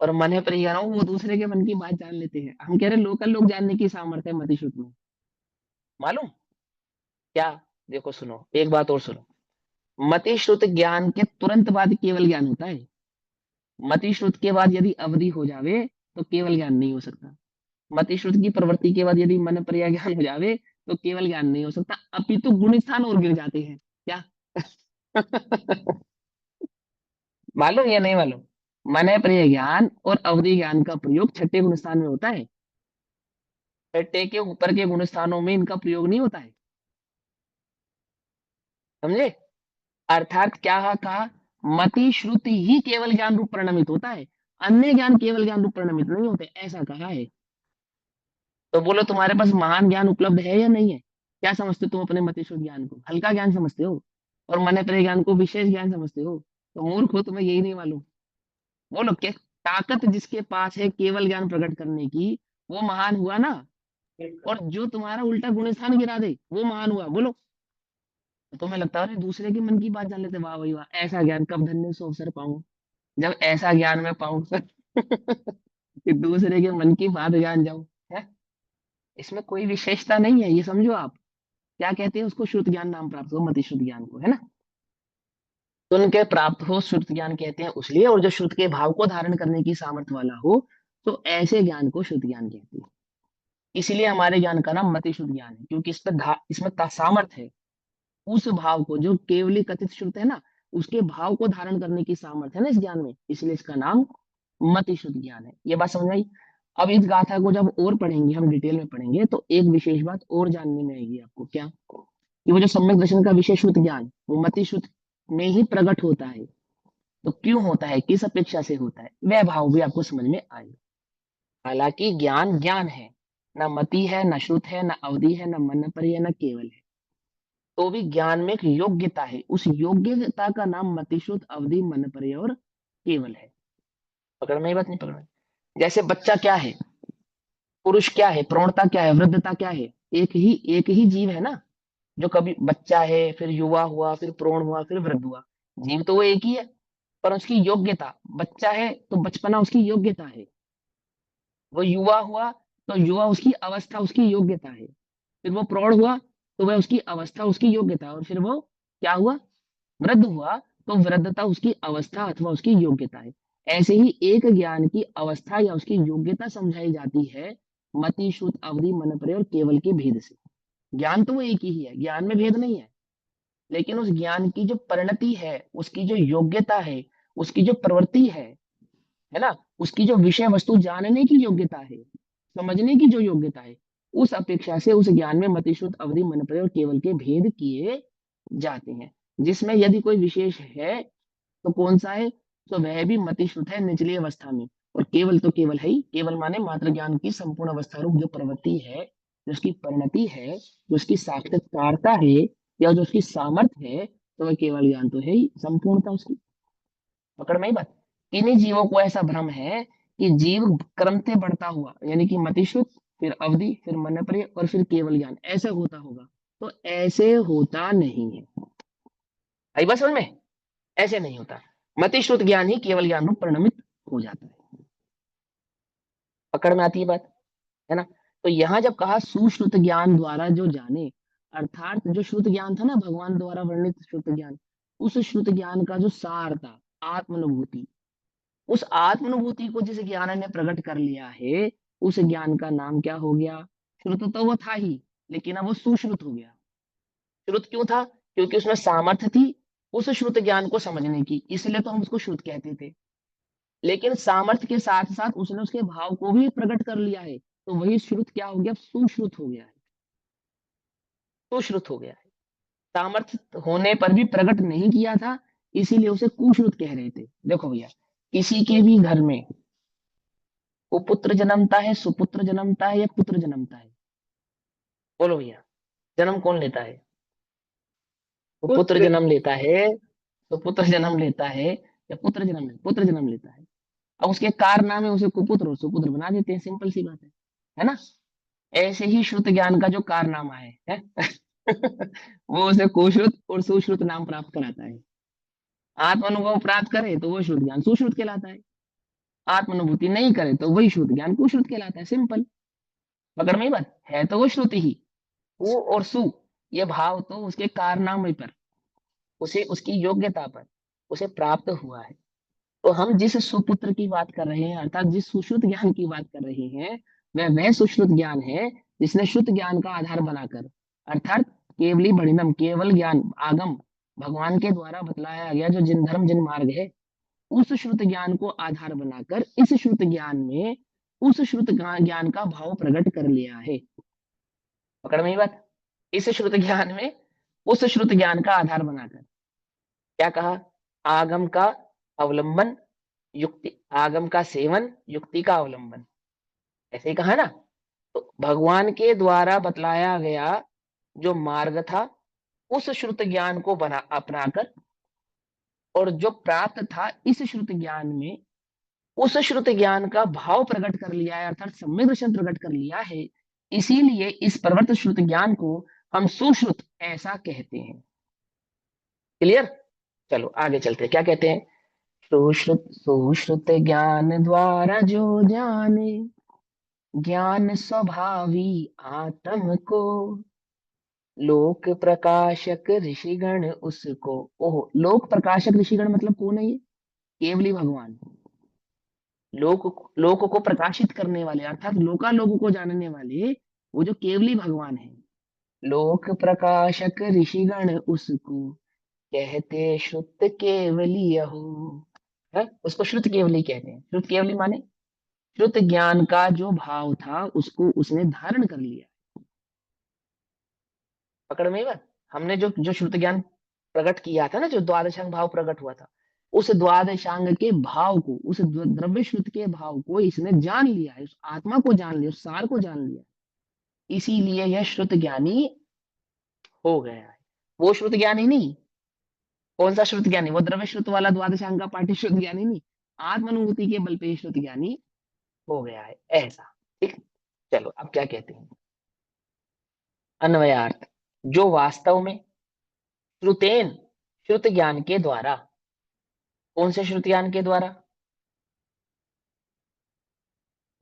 और मन है परिज्ञान वो दूसरे के मन की बात जान लेते हैं। हम कह रहे लोकल लोग जानने की सामर्थ्य है मतिश्रुत में, मालूम क्या? देखो सुनो, एक बात और सुनो। मतिश्रुत ज्ञान के तुरंत बाद केवल ज्ञान होता है। मतिश्रुत के बाद यदि अवधि हो जावे तो केवल ज्ञान नहीं हो सकता। मतिश्रुत की प्रवृत्ति के बाद यदि मन पर्याय ज्ञान हो जावे तो केवल ज्ञान नहीं हो सकता, अपितु गुण स्थान और गिर जाते हैं। क्या? मालूम या नहीं मालूम? मन पर्याय ज्ञान और अवधि ज्ञान का प्रयोग छठे गुण स्थान में होता है, छठे के ऊपर के गुण स्थानों में इनका प्रयोग नहीं होता है। समझे? अर्थात क्या कहा? मति श्रुति ही केवल ज्ञान रूप परिणमित होता है, अन्य ज्ञान केवल ज्ञान रूप परिणमित नहीं होते, ऐसा कहा है। तो बोलो तुम्हारे पास महान ज्ञान उपलब्ध है या नहीं है? क्या समझते हो तुम अपने मतिशुद्ध ज्ञान को? हल्का ज्ञान समझते हो और मन त्रय ज्ञान को विशेष ज्ञान समझते हो। तो मूर्ख हो, तुम्हें यही नहीं मालूम। बोलो क्या ताकत जिसके पास है केवल ज्ञान प्रकट करने की, वो महान हुआ ना। और जो तुम्हारा उल्टा गुण स्थान गिरा दे वो महान हुआ। बोलो। तो तुम्हें लगता है अरे दूसरे के मन की बात जान लेते, वाह भाई वाह, ऐसा ज्ञान कब धन्य सो अवसर पाऊं, जब ऐसा ज्ञान मैं पाऊं कि दूसरे के मन की बात जान जाऊं। है, इसमें कोई विशेषता नहीं है, ये समझो आप। क्या कहते हैं उसको? श्रुत ज्ञान नाम प्राप्त हो, मति श्रुत ज्ञान को, है ना। सुन के प्राप्त हो श्रुत ज्ञान कहते हैं उसलिए, और जो श्रुत के भाव को धारण करने की सामर्थ्य वाला हो, तो ऐसे ज्ञान को श्रुत ज्ञान कहते हैं। इसीलिए हमारे ज्ञान का नाम मति शुद्ध ज्ञान है, क्योंकि इसमें सामर्थ्य है। उस भाव को जो केवली कथित श्रुत है ना, उसके भाव को धारण करने की सामर्थ्य है ना इस ज्ञान में, इसलिए इसका नाम मति शुद्ध ज्ञान है। ये बात समझ आई? अब इस गाथा को जब और पढ़ेंगे, हम डिटेल में पढ़ेंगे, तो एक विशेष बात और जानने में आएगी आपको। क्या? कि वो जो सम्यक दर्शन का विशेष शुद्ध ज्ञान वो मति शुद्ध में ही प्रकट होता है। तो क्यों होता है, किस अपेक्षा से होता है, वह भाव भी आपको समझ में आएगा। हालांकि ज्ञान ज्ञान है, न मति है, न श्रुत है, न अवधि है, न मन पर है, न केवल है। तो भी ज्ञान में एक योग्यता है, उस योग्यता का नाम मति, श्रुत, अवधि, मन पर और केवल है। पकड़ में? बात नहीं पकड़ में? जैसे बच्चा क्या है, पुरुष क्या है, प्रौढ़ता क्या है, वृद्धता क्या है, एक ही जीव है ना। जो कभी बच्चा है, फिर युवा हुआ, फिर प्रौढ़ हुआ, फिर वृद्ध हुआ, जीव तो वो एक ही है। पर उसकी योग्यता, बच्चा है तो बचपना उसकी योग्यता है, वो युवा हुआ तो युवा उसकी अवस्था, उसकी योग्यता है, फिर वो प्रौढ़ हुआ तो वह उसकी अवस्था, उसकी योग्यता, और फिर वो क्या हुआ, वृद्ध हुआ तो वृद्धता उसकी अवस्था अथवा उसकी योग्यता है। ऐसे ही एक ज्ञान की अवस्था या उसकी योग्यता समझाई जाती है मति, श्रुत, अवधि, मनप्रय और केवल के भेद से। ज्ञान तो वो एक ही है, ज्ञान में भेद नहीं है, लेकिन उस ज्ञान की जो परिणति है, उसकी जो योग्यता है, उसकी जो प्रवृत्ति है ना, उसकी जो विषय वस्तु जानने की योग्यता है, समझने की जो योग्यता है, उस अपेक्षा से उस ज्ञान में मति, श्रुत, अवधि, मनप्रय और केवल के भेद किए जाते हैं। जिसमें यदि कोई विशेष है तो कौन सा है? तो वह भी मति श्रुत है निचली अवस्था में, और केवल तो केवल है ही। केवल माने मात्र ज्ञान की संपूर्ण अवस्था रूप जो प्रवृत्ति है, जो उसकी परिणति है, जो उसकी साक्षात्कारता है, या जो उसकी सामर्थ्य है, तो वह केवल ज्ञान तो है ही, संपूर्णता उसकी। पकड़ में ही बात? किन्हीं जीवों को ऐसा भ्रम है कि जीव क्रम से बढ़ता हुआ, यानी कि मतिश्रुत, फिर अवधि, फिर मनप्रिय और फिर केवल ज्ञान, ऐसा होता होगा। तो ऐसे होता नहीं है। आई बात समझ में? ऐसे नहीं होता। मतिश्रुत ज्ञान ही केवल ज्ञान रूप परिणमित हो जाता है। पकड़ में आती है बात, है ना। तो यहाँ जब कहा सुश्रुत ज्ञान द्वारा जो जाने, अर्थात जो श्रुत ज्ञान था ना, भगवान द्वारा वर्णित श्रुत ज्ञान, उस श्रुत ज्ञान का जो सार था, आत्मानुभूति, उस आत्मानुभूति को जिस ज्ञान ने प्रकट कर लिया है, उस ज्ञान का नाम क्या हो गया? श्रुत तो वो था ही, लेकिन अब वो सुश्रुत हो गया। श्रुत क्यों था? क्योंकि उसमें सामर्थ्य थी उस श्रुत ज्ञान को समझने की, इसलिए तो हम उसको श्रुत कहते थे। लेकिन सामर्थ्य के साथ साथ उसने उसके भाव को भी प्रकट कर लिया है, तो वही श्रुत क्या हो गया? सुश्रुत हो गया है, सुश्रुत हो गया है। सामर्थ्य होने पर भी प्रकट नहीं किया था, इसीलिए उसे कुश्रुत कह रहे थे। देखो भैया, किसी के भी घर में कुपुत्र जन्मता है, सुपुत्र जन्मता है, या पुत्र जन्मता है? बोलो भैया, जन्म कौन लेता है? पुत्र जन्म लेता है, सुपुत्र जन्म लेता है, या पुत्र जन्म लेता है। अब उसके कारनामे में उसे कुपुत्र और सुपुत्र बना देते हैं, सिंपल सी बात है ना। ऐसे ही श्रुत ज्ञान का जो कारनामा है? वो उसे कुश्रुत और सुश्रुत नाम प्राप्त कराता है। आत्मानुभव प्राप्त करे तो वो श्रुत ज्ञान सुश्रुत कहलाता है, आत्मानुभूति नहीं करे तो वही श्रुत ज्ञान कुश्रुत कहलाता है। सिंपल। पकड़ में ही बात है, तो वो श्रुति ही। वो और सु, ये भाव तो उसके कारनामे पर, उसे उसकी योग्यता पर उसे प्राप्त हुआ है। तो हम जिस सुपुत्र की बात कर रहे हैं, अर्थात जिस सुश्रुत ज्ञान की बात कर रहे हैं, वह सुश्रुत ज्ञान है जिसने शुद्ध ज्ञान का आधार बनाकर, अर्थात केवली बढ़िनम, केवल ज्ञान, आगम, भगवान के द्वारा बतलाया गया जो जिन धर्म जिन मार्ग है, उस श्रुत ज्ञान को आधार बनाकर इस श्रुत ज्ञान में उस श्रुत ज्ञान का भाव प्रकट कर लिया है। पकड़ में ही बात? इस श्रुत ज्ञान में उस श्रुत ज्ञान का आधार बनाकर क्या कहा? आगम का अवलंबन, युक्ति, आगम का सेवन, युक्ति का अवलंबन, ऐसे ही कहा ना। तो भगवान के द्वारा बतलाया गया जो मार्ग था, उस श्रुत ज्ञान को बना अपनाकर, और जो प्राप्त था इस श्रुत ज्ञान में, उस श्रुत ज्ञान का भाव प्रकट कर लिया है, अर्थात सम्यक दर्शन प्रकट कर लिया है। इसीलिए इस प्रवर्त श्रुत ज्ञान को हम सुश्रुत ऐसा कहते हैं। क्लियर? चलो आगे चलते हैं, क्या कहते हैं? सुश्रुत सुश्रुत ज्ञान द्वारा जो जाने, ज्ञान स्वभावी आत्म को, लोक प्रकाशक ऋषिगण उसको। ओहो, लोक प्रकाशक ऋषिगण मतलब कौन है ये? केवली भगवान। लोक को प्रकाशित करने वाले, अर्थात लोकालोक को जानने वाले, वो जो केवली भगवान है। लोक प्रकाशक ऋषिगण उसको कहते श्रुत केवली हो, है? उसको श्रुत केवली कहते हैं। श्रुत केवली माने श्रुत ज्ञान का जो भाव था उसको उसने धारण कर लिया। पकड़ में बात? हमने जो जो श्रुत ज्ञान प्रकट किया था ना, जो द्वादशांग भाव प्रकट हुआ था, उस द्वादशांग के भाव को, उस द्रव्य श्रुत के भाव को इसने जान लिया है, उस आत्मा को जान लिया, उस सार को जान लिया, इसीलिए यह श्रुत ज्ञानी हो गया है। वो श्रुत ज्ञानी नहीं। कौन सा श्रुत ज्ञानी? वो द्रव्य श्रुत वाला द्वादशांग का पाठ्य श्रुत ज्ञानी नहीं, आत्मानुभूति के बल पे श्रुत ज्ञानी हो गया है, ऐसा। ठीक, चलो अब क्या कहते हैं? अन्वयार्थ, जो वास्तव में श्रुतेन, श्रुत ज्ञान के द्वारा। कौन से श्रुत ज्ञान के द्वारा?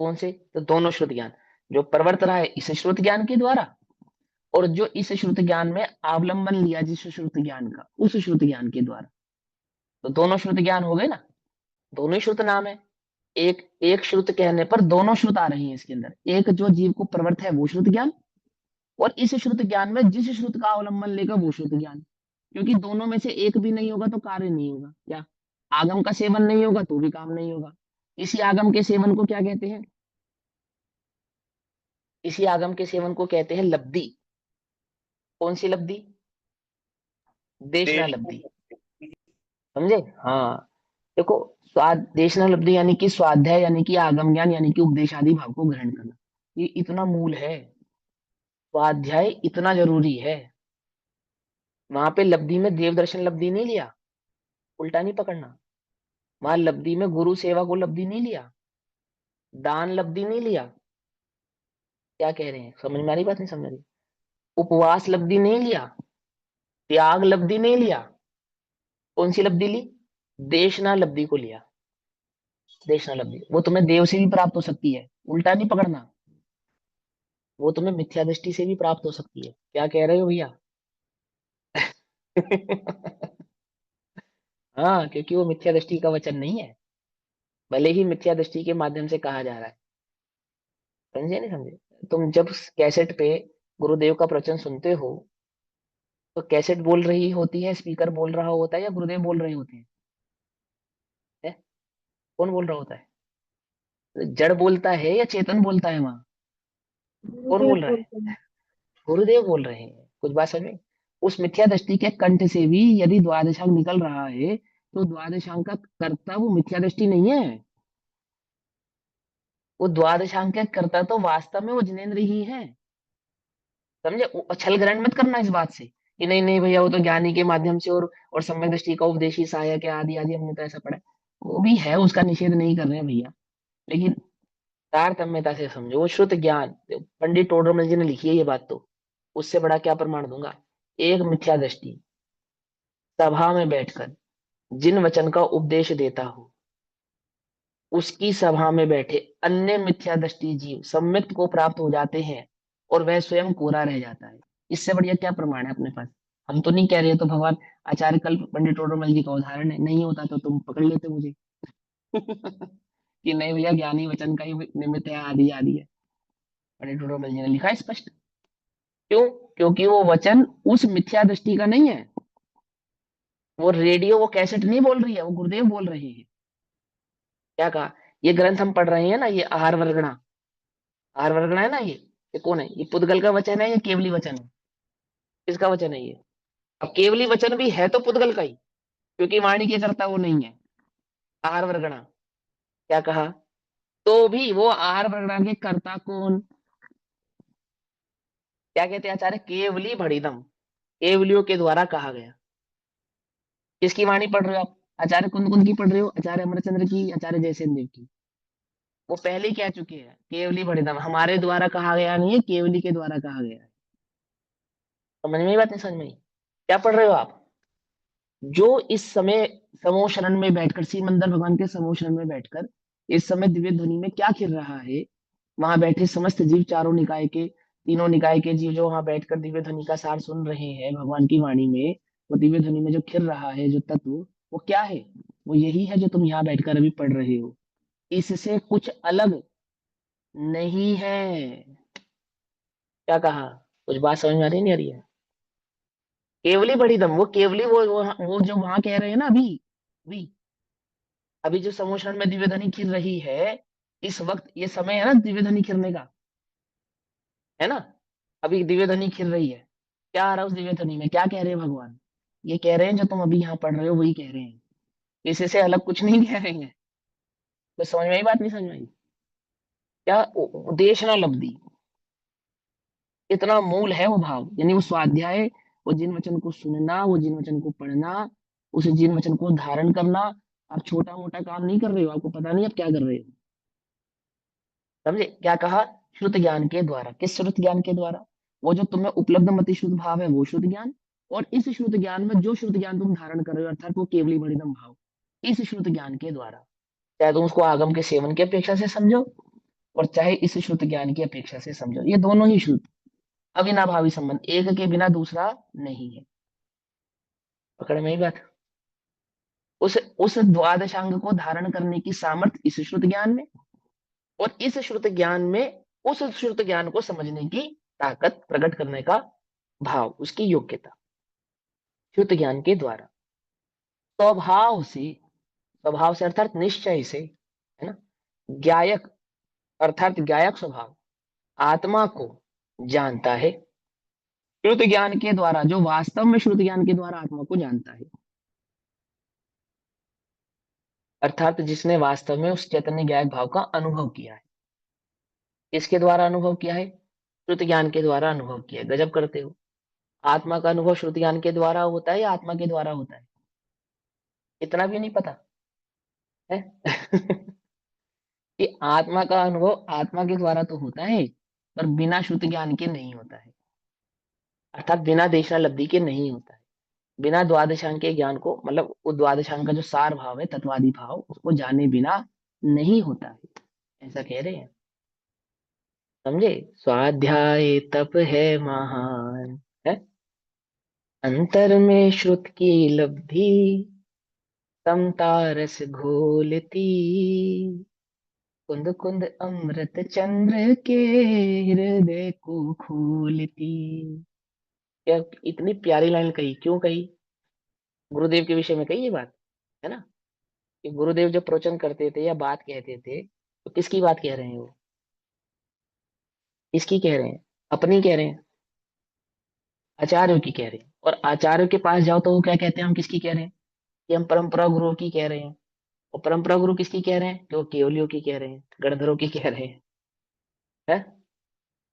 कौन से? तो दोनों श्रुत ज्ञान, जो प्रवर्त रहा है इस श्रुत ज्ञान के द्वारा, और जो इस श्रुत ज्ञान में अवलंबन लिया जिस श्रुत ज्ञान का, उस श्रुत ज्ञान के द्वारा। तो दोनों श्रुत ज्ञान हो गए ना, दोनों ही श्रुत नाम है। एक एक श्रुत कहने पर दोनों श्रुत आ रही है इसके अंदर। एक जो जीव को प्रवर्त है वो श्रुत ज्ञान, और इस श्रुत ज्ञान में जिस श्रुत का अवलंबन लेगा वो श्रुत ज्ञान। क्योंकि दोनों में से एक भी नहीं होगा तो कार्य नहीं होगा। क्या? आगम का सेवन नहीं होगा तो भी काम नहीं होगा। इसी आगम के सेवन को क्या कहते हैं? इसी आगम के सेवन को कहते हैं लब्धि। कौन सी लब्धि? देशना लब्धि। समझे? हाँ, देखो, स्वाद देशना लब्धि यानी कि स्वाध्याय, यानी कि आगम ज्ञान, यानी कि उपदेश आदि भाव को ग्रहण करना, ये इतना मूल है। स्वाध्याय इतना जरूरी है। वहां पे लब्धि में देव दर्शन लब्धि नहीं लिया, उल्टा नहीं पकड़ना। वहां लब्धि में गुरु सेवा को लब्धि नहीं लिया, दान लब्धि नहीं लिया। क्या कह रहे हैं? समझ में आ रही बात? नहीं समझ रही? उपवास लब्धि नहीं लिया, त्याग लब्धि नहीं लिया। कौन सी लब्धि ली? देशना लब्धि को लिया। देशना लब्धि वो तुम्हें देव से भी प्राप्त हो सकती है, उल्टा नहीं पकड़ना। वो तुम्हें मिथ्या दृष्टि से भी प्राप्त हो सकती है। क्या कह रहे हो भैया? हाँ, क्योंकि वो मिथ्या दृष्टि का वचन नहीं है, भले ही मिथ्या दृष्टि के माध्यम से कहा जा रहा है। समझे नहीं समझे? तुम जब कैसेट पे गुरुदेव का प्रवचन सुनते हो, तो कैसेट बोल रही होती है, स्पीकर बोल रहा होता है, या गुरुदेव बोल रहे होते हैं? है? कौन बोल रहा होता है? जड़ बोलता है या चेतन बोलता है वहां? कौन बोल रहा है? गुरुदेव बोल रहे हैं। कुछ बात समझ में? उस मिथ्या दृष्टि के कंठ से भी यदि द्वादशांग निकल रहा है, तो द्वादशांग का कर्ता वो मिथ्या दृष्टि नहीं है। वो द्वादशांग का कर्ता तो वास्तव में वो जिनेंद्र ही है। समझे? छल ग्रहण मत करना इस बात से कि नहीं नहीं भैया वो तो ज्ञानी के माध्यम से और सम्यक दृष्टि का उपदेश ही सहायक है, आदि आदि, हमने तो ऐसा पढ़ा है। वो भी है, उसका निषेध नहीं कर रहे हैं भैया, लेकिन तारतम्यता से समझो। वो श्रुत ज्ञान, पंडित टोडरमल जी ने लिखी है ये बात, तो उससे बड़ा क्या प्रमाण दूंगा? एक मिथ्या दृष्टि सभा में बैठकर जिन वचन का उपदेश देता हो, उसकी सभा में बैठे अन्य मिथ्या दृष्टि जीव सम्यक को प्राप्त हो जाते हैं, और वह स्वयं कोरा रह जाता है। इससे बढ़िया क्या प्रमाण है अपने पास? हम तो नहीं कह रहे, तो भगवान आचार्य कल्प पंडित टोडरमल जी का उदाहरण है। नहीं होता तो तुम पकड़ लेते मुझे कि नहीं भैया ज्ञानी वचन का ही निमित्त है, आदि आदि है। पंडित टोडरमल जी ने लिखा है स्पष्ट। क्यों? क्योंकि वो वचन उस मिथ्या दृष्टि का नहीं है। वो रेडियो, वो कैसेट नहीं बोल रही है, वो गुरुदेव बोल रहे हैं। क्या कहा? ये ग्रंथ हम पढ़ रहे हैं ना, ये आहार वर्गणा, आहार वर्गणा है ना, ये कौन है? ये पुद्गल का वचन है या केवली वचन है? किसका वचन है ये? अब केवली वचन भी है तो पुद्गल का ही, क्योंकि वाणी के कर्ता वो नहीं है। आहार वर्गणा क्या कहा? तो भी वो आहार प्रकरण के कर्ता कौन? क्या कहते हैं आचार्य? केवली भड़िदम, केवलियों के द्वारा कहा गया। किसकी वाणी पढ़ रहे हो आप? आचार्य कुंद कुंद की पढ़ रहे हो, आचार्य अमरचंद्र की, आचार्य जयसेन देव की। वो पहले ही कह चुके हैं, केवली भड़िदम हमारे द्वारा कहा गया नहीं है, केवली के द्वारा कहा गया है। समझ में, बात नहीं समझ में? क्या पढ़ रहे हो आप? जो इस समय समूह शरण में बैठकर, श्री मंदिर भगवान के समूह शरण में बैठकर इस समय दिव्य ध्वनि में क्या खिल रहा है, वहां बैठे समस्त जीव, चारों निकाय के, तीनों निकाय के जीव जो वहां बैठकर दिव्य ध्वनि का सार सुन रहे हैं भगवान की वाणी में, वो दिव्य ध्वनि में जो खिल रहा है जो तत्व, वो क्या है? वो यही है जो तुम यहाँ बैठकर अभी पढ़ रहे हो। इससे कुछ अलग नहीं है। क्या कहा? कुछ बात समझ में आ रही नहीं आ रही है? केवली बड़ी दम, वो केवली वो जो वहां कह रहे हैं ना, अभी अभी जो समोशन में दिव्य ध्वनि खिल रही है, इस वक्त ये समय है ना दिव्य ध्वनि खिलने का, है ना? अभी दिव्य ध्वनि खिल रही है। क्या आ रहा है उस दिव्य ध्वनि में? क्या कह रहे हैं भगवान? ये कह रहे हैं जो तुम अभी यहाँ पढ़ रहे हो वही कह रहे हैं, इससे अलग कुछ नहीं कह रहे हैं। तो समझ में आई बात, नहीं समझ में आई? क्या उद्देश्य ना लब्धि, इतना मूल है वो भाव, यानी वो स्वाध्याय, वो जिन वचन को सुनना, वो जिन वचन को पढ़ना, उसे जिन वचन को धारण करना। आप छोटा मोटा काम नहीं कर रहे हो, आपको पता नहीं आप क्या कर रहे हो। समझे? क्या कहा? श्रुत ज्ञान के द्वारा। किस श्रुत ज्ञान के द्वारा? वो जो तुम्हें उपलब्ध मति शुद्ध भाव है वो श्रुत ज्ञान, और इस श्रुत ज्ञान में जो श्रुत ज्ञान तुम धारण कर रहे हो, अर्थात वो केवली भणिदम भाव, इस श्रुत ज्ञान के द्वारा, चाहे तुम उसको आगम के सेवन की अपेक्षा से समझो, और चाहे इस श्रुत ज्ञान की अपेक्षा से समझो, ये दोनों ही श्रुत अविनाभावी संबंध, एक के बिना दूसरा नहीं है। पकड़ में ही बात? उस द्वादशांग को धारण करने की सामर्थ्य इस श्रुत ज्ञान में, और इस श्रुत ज्ञान में उस श्रुत ज्ञान को समझने की ताकत, प्रकट करने का भाव, उसकी योग्यता, श्रुत ज्ञान के द्वारा स्वभाव से अर्थात निश्चय से, है ना? ज्ञायक अर्थात ज्ञायक स्वभाव आत्मा को जानता है श्रुत ज्ञान के द्वारा, जो वास्तव में श्रुत ज्ञान के द्वारा आत्मा को जानता है, अर्थात जिसने वास्तव में उस चैतन्य ज्ञायक भाव का अनुभव किया है। किसके द्वारा अनुभव किया है? श्रुत ज्ञान के द्वारा अनुभव किया है। गजब करते हो। आत्मा का अनुभव श्रुत ज्ञान के द्वारा होता है या आत्मा के द्वारा होता है? इतना भी नहीं पता है? कि आत्मा का अनुभव आत्मा के द्वारा तो होता है, पर बिना श्रुत ज्ञान के नहीं होता है, अर्थात बिना देशना लब्धि के नहीं होता है, बिना द्वादशांग के ज्ञान को, मतलब वो द्वादशांग का जो सार भाव है, तत्वादि भाव, उसको जाने बिना नहीं होता है, ऐसा कह रहे हैं। समझे? स्वाध्याय तप है महान, है अंतर में श्रुत की लब्धि, समता रस घोलती, कुंद कुंद अमृत चंद्र के हृदय को खोलती। क्या इतनी प्यारी लाइन कही, क्यों कही? गुरुदेव के विषय में कही ये बात, है ना? कि गुरुदेव जब प्रवचन करते थे या बात कहते थे, तो किसकी बात कह रहे हैं वो? किसकी कह रहे हैं? अपनी कह रहे हैं? आचार्यों की कह रहे हैं। और आचार्यों के पास जाओ तो वो क्या कहते हैं? हम किसकी कह रहे हैं? कि हम परंपरा गुरुओं की कह रहे हैं। और परंपरा गुरु किसकी कह रहे हैं? कि वो केवलियों की कह रहे हैं, गणधरों की कह रहे हैं। है?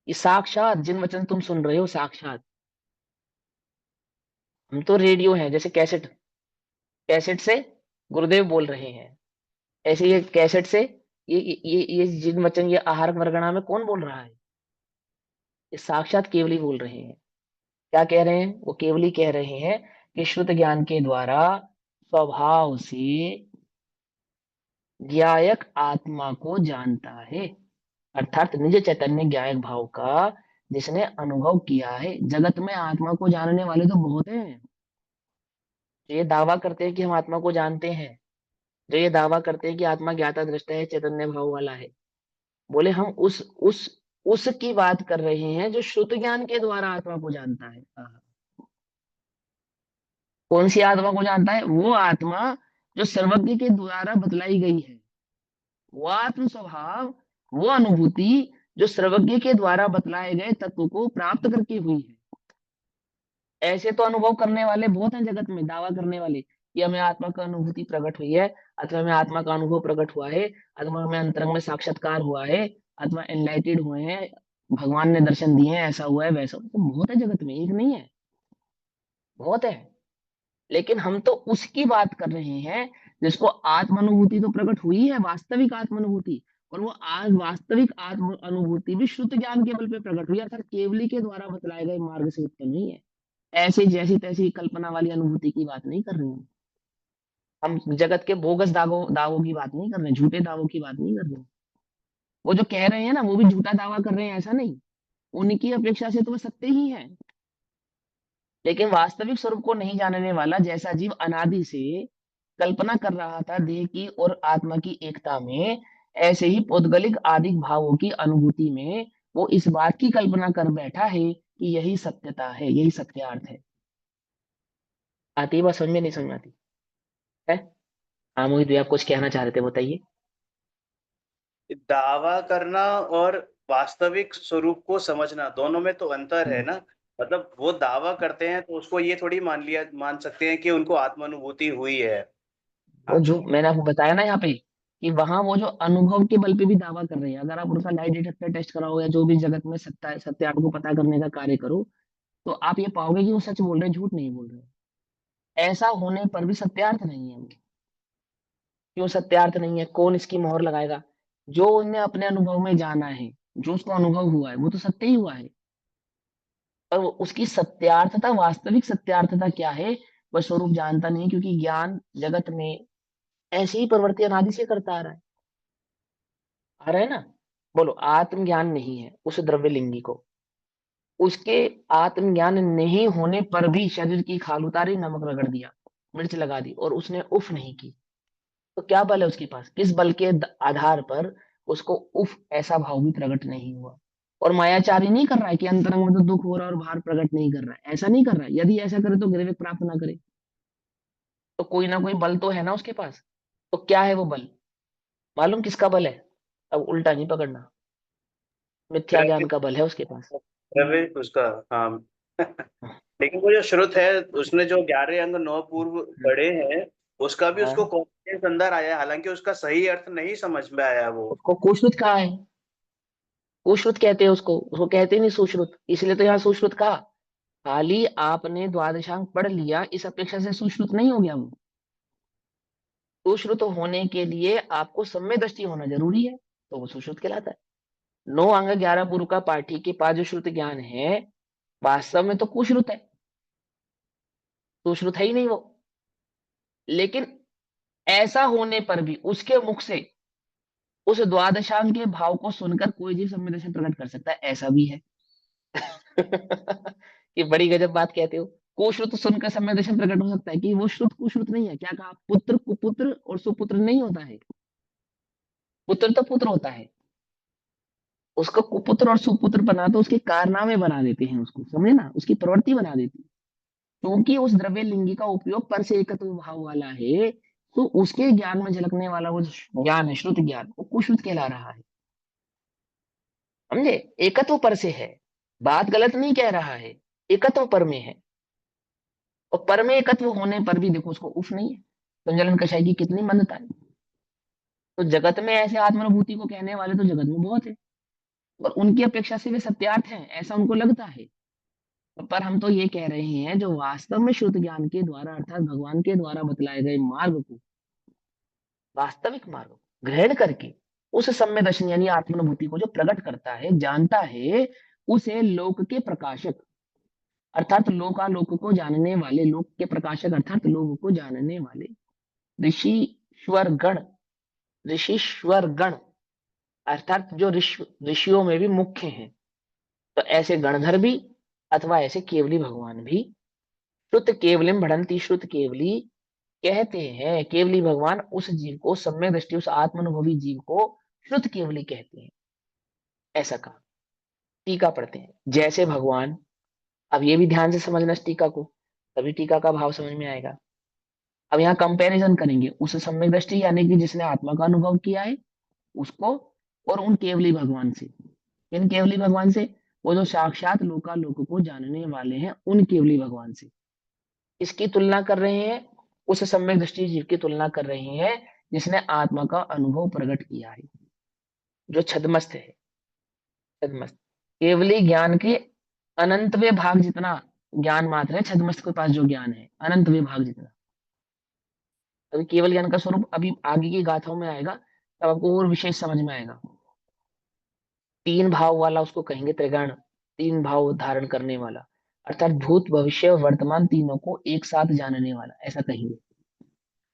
ये साक्षात जिन वचन तुम सुन रहे हो, साक्षात हम तो रेडियो हैं, जैसे कैसेट, कैसेट से गुरुदेव बोल रहे हैं, ऐसे ये कैसेट से ये जिन वचन, ये आहार वर्गणा में कौन बोल रहा है? ये साक्षात केवली बोल रहे हैं। क्या कह रहे हैं? वो केवली कह रहे हैं कि श्रुत ज्ञान के द्वारा स्वभाव से ज्ञायक आत्मा को जानता है, अर्थात निज चैतन्य ज्ञायक भाव का जिसने अनुभव किया है। जगत में आत्मा को जानने वाले तो बहुत हैं, जो ये दावा करते हैं कि हम आत्मा को जानते हैं, जो ये दावा करते हैं कि आत्मा ज्ञाता दृष्टा है, चैतन्य भाव वाला है। बोले हम उसकी बात कर रहे हैं जो श्रुत ज्ञान के द्वारा आत्मा को जानता है। कौन सी आत्मा को जानता है? वो आत्मा जो सर्वज्ञ के द्वारा बतलाई गई है, वो आत्म स्वभाव, वो अनुभूति जो सर्वज्ञ के द्वारा बतलाए गए तत्व को प्राप्त करके हुई है। ऐसे तो अनुभव करने वाले बहुत हैं जगत में, दावा करने वाले, कि हमें आत्मा का अनुभूति प्रकट हुई है, अथवा हमें आत्मा का अनुभव प्रकट हुआ है, अथवा हमें अंतरंग में साक्षात्कार हुआ है, अथवा एनलाइटेड हुए हैं, भगवान ने दर्शन दिए हैं, ऐसा हुआ है वैसा हुआ है। तो बहुत है जगत में, एक नहीं है, बहुत है। लेकिन हम तो उसकी बात कर रहे हैं जिसको आत्मानुभूति तो प्रकट हुई है, वास्तविक आत्मानुभूति। और वो आज वास्तविक आत्म अनुभूति भी शुद्ध ज्ञान के बल पे प्रकट हुई है, अर्थात केवली के द्वारा बतलाए गए मार्ग से उत्पन्न हुई है। ऐसी जैसी तैसी कल्पना वाली अनुभूति की बात नहीं कर रहे हैं। हम जगत के बोगस दावों दावों की बात नहीं कर रहे हैं, झूठे दावों की बात नहीं कर रहे हैं। वो जो कह रहे हैं ना, वो भी झूठा दावा कर रहे हैं, ऐसा नहीं। उनकी अपेक्षा से तो वो सत्य ही है। लेकिन वास्तविक स्वरूप को नहीं जानने वाला जैसा जीव अनादि से कल्पना कर रहा था देह की और आत्मा की एकता में, ऐसे ही पौद्गलिक आदि भावों की अनुभूति में वो इस बात की कल्पना कर बैठा है कि यही सत्यता है, यही सत्यार्थ है। आती है बात समझ में, नहीं समझ में आती है? हाँ मोहित भैया, आप कुछ कहना चाह रहे थे, बताइए। दावा करना और वास्तविक स्वरूप को समझना, दोनों में तो अंतर है ना। मतलब वो दावा करते हैं तो उसको ये थोड़ी मान सकते हैं कि उनको आत्मानुभूति हुई है। वो जो मैंने आपको बताया ना यहाँ पे, कि वहां वो जो अनुभव के बल पे भी दावा कर रहे हैं, अगर आप उनका लाई डिटेक्टर टेस्ट कराओ या जो भी जगत में सत्यार्थ को पता करने का कार्य करो, तो आप ये पाओगे कि वो सच बोल रहे हैं, झूठ नहीं बोल रहे। ऐसा होने पर भी सत्यार्थ नहीं है वो। क्यों सत्यार्थ नहीं है? कौन इसकी मोहर लगाएगा? जो उन्हें अपने अनुभव में जाना है, जो उसको अनुभव हुआ है, वो तो सत्य ही हुआ है। पर उसकी सत्यार्थता, वास्तविक सत्यार्थता क्या है, वह स्वरूप जानता नहीं, क्योंकि ज्ञान जगत में ऐसे ही प्रवृत्ति अनादि से करता आ रहा है ना। बोलो, आत्मज्ञान नहीं है उस द्रव्य लिंगी को, उसके आत्मज्ञान नहीं होने पर भी शरीर की खाल उतारी, नमक रगड़ दिया, मिर्च लगा दी, और उसने उफ नहीं की, तो क्या बल है उसके पास? किस बल के आधार पर उसको उफ ऐसा भाव भी प्रकट नहीं हुआ? और मायाचारी नहीं कर रहा है कि अंतरंग में तो दुख हो रहा है और बाहर प्रकट नहीं कर रहा है, ऐसा नहीं कर रहा है। यदि ऐसा करे तो गिरवे प्राप्त ना करे, तो कोई ना कोई बल तो है ना उसके पास। तो क्या है वो बल? मालूम किसका बल है? अब उल्टा नहीं पकड़ना, मिथ्या ज्ञान का बल है उसके पास। उसका, हाँ। लेकिन वो जो श्रुत है, उसने जो 11 अंग 9 पूर्व पढ़े हैं, उसका भी उसको कॉन्फिडेंस अंदर आया, हालांकि उसका सही अर्थ नहीं समझ में आया। वो उसको कुश्रुत कहा है, कुश्रुत कहते हैं उसको कहते नहीं सुश्रुत, इसलिए तो यहाँ सुश्रुत कहा। खाली आपने द्वादशांग पढ़ लिया इस अपेक्षा से सुश्रुत नहीं हो गया वो। सुश्रुत होने के लिए आपको सम्यक दृष्टि होना जरूरी है, तो वो सुश्रुत कहलाता है। 9 अंग 11 पूर्व का पाठी के पास जो श्रुत ज्ञान है, वास्तव में तो कुश्रुत है, सुश्रुत है ही नहीं वो। लेकिन ऐसा होने पर भी उसके मुख से उस द्वादशांग के भाव को सुनकर कोई जीव सम्यक दर्शन प्रकट कर सकता है, ऐसा भी है। ये बड़ी गजब बात कहते हो। कुश्रुत सुनकर सम्यक दर्शन प्रकट हो सकता है, कि वो श्रुत कुश्रुत नहीं है। क्या कहा? पुत्र कुपुत्र और सुपुत्र नहीं होता है, पुत्र तो पुत्र होता है। उसको कुपुत्र और सुपुत्र बना तो उसके कारनामे बना देते हैं, उसको समझे ना, उसकी प्रवृत्ति बना देती है। क्योंकि उस द्रव्य लिंगी का उपयोग पर से एकत्व भाव वाला है, तो उसके ज्ञान में झलकने वाला वो जो ज्ञान है, श्रुत ज्ञान, वो कुश्रुत कहला रहा है। समझे? एकत्व पर से है, बात गलत नहीं कह रहा है, एकत्व पर में है। और पर में एकत्व होने पर भी देखो उसको उफ नहीं है। संजलन कषाय की कितनी मंदता है। तो जगत में ऐसे आत्मानुभूति को कहने वाले तो जगत में बहुत है, और उनकी अपेक्षा से वे सत्यार्थ हैं, ऐसा उनको लगता है। पर हम तो ये कह रहे हैं, जो वास्तव में शुद्ध ज्ञान के द्वारा, अर्थात भगवान के द्वारा बतलाए गए मार्ग को, वास्तविक मार्ग को ग्रहण करके उस सम्य दर्शन यानी आत्मानुभूति को जो प्रकट करता है, जानता है, उसे लोक के प्रकाशक अर्थात लोकालोक को जानने वाले, लोक के प्रकाशक अर्थात लोक को जानने वाले ऋषिश्वर गण, ऋषिश्वर गण अर्थात जो ऋषियों में भी मुख्य हैं, तो ऐसे गणधर भी अथवा ऐसे केवली भगवान भी श्रुत केवलिम बढ़ंती श्रुत केवली कहते हैं। केवली भगवान उस जीव को, सम्यक दृष्टि उस आत्मानुभवी जीव को श्रुत केवली कहते हैं, ऐसा कहा। टीका पढ़ते हैं। जैसे भगवान, अब ये भी ध्यान से समझना इस टीका को, तभी टीका का भाव समझ में आएगा। अब यहाँ कंपैरिजन करेंगे उस सम्यक दृष्टि यानी कि जिसने आत्मा का अनुभव किया है उसको, और उन केवली भगवान से। इन केवली भगवान से, वो जो साक्षात लोकालोक को जानने वाले हैं, उन केवली भगवान से। इसकी तुलना कर रहे हैं उस सम्यक दृष्टि जीव की तुलना कर रहे हैं जिसने आत्मा का अनुभव प्रकट किया है, जो छद्मस्त है। छद्मस्त केवली ज्ञान के अनंतवे भाग जितना ज्ञान मात्र है, छद्मस्त के पास जो ज्ञान है अनंतवे भाग जितना। अभी केवल ज्ञान का स्वरूप अभी आगे की गाथाओं में आएगा, तब आपको और विशेष समझ में आएगा। तीन भाव वाला उसको कहेंगे त्रिगण, तीन भाव धारण करने वाला, अर्थात भूत भविष्य और वर्तमान तीनों को एक साथ जानने वाला, ऐसा कहेंगे।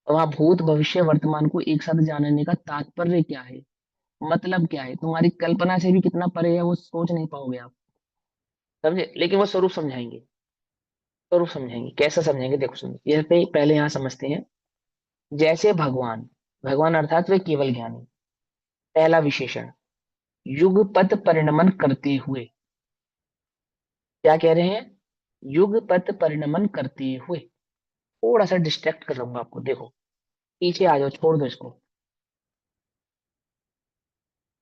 और वहां भूत भविष्य वर्तमान को एक साथ जानने का तात्पर्य क्या है, मतलब क्या है, तुम्हारी कल्पना से भी कितना परे है वो सोच नहीं पाओगे आप, समझे। लेकिन वो स्वरूप समझाएंगे, स्वरूप समझाएंगे। कैसा समझाएंगे देखो, सुनिए। ये पहले यहाँ समझते हैं। जैसे भगवान, भगवान अर्थात वे केवल ज्ञानी। पहला विशेषण, युगपत परिणमन करते हुए। क्या कह रहे हैं, युगपत परिणमन करते हुए। थोड़ा सा डिस्ट्रैक्ट कर लूंगा आपको, देखो पीछे आ जाओ, छोड़ दो इसको।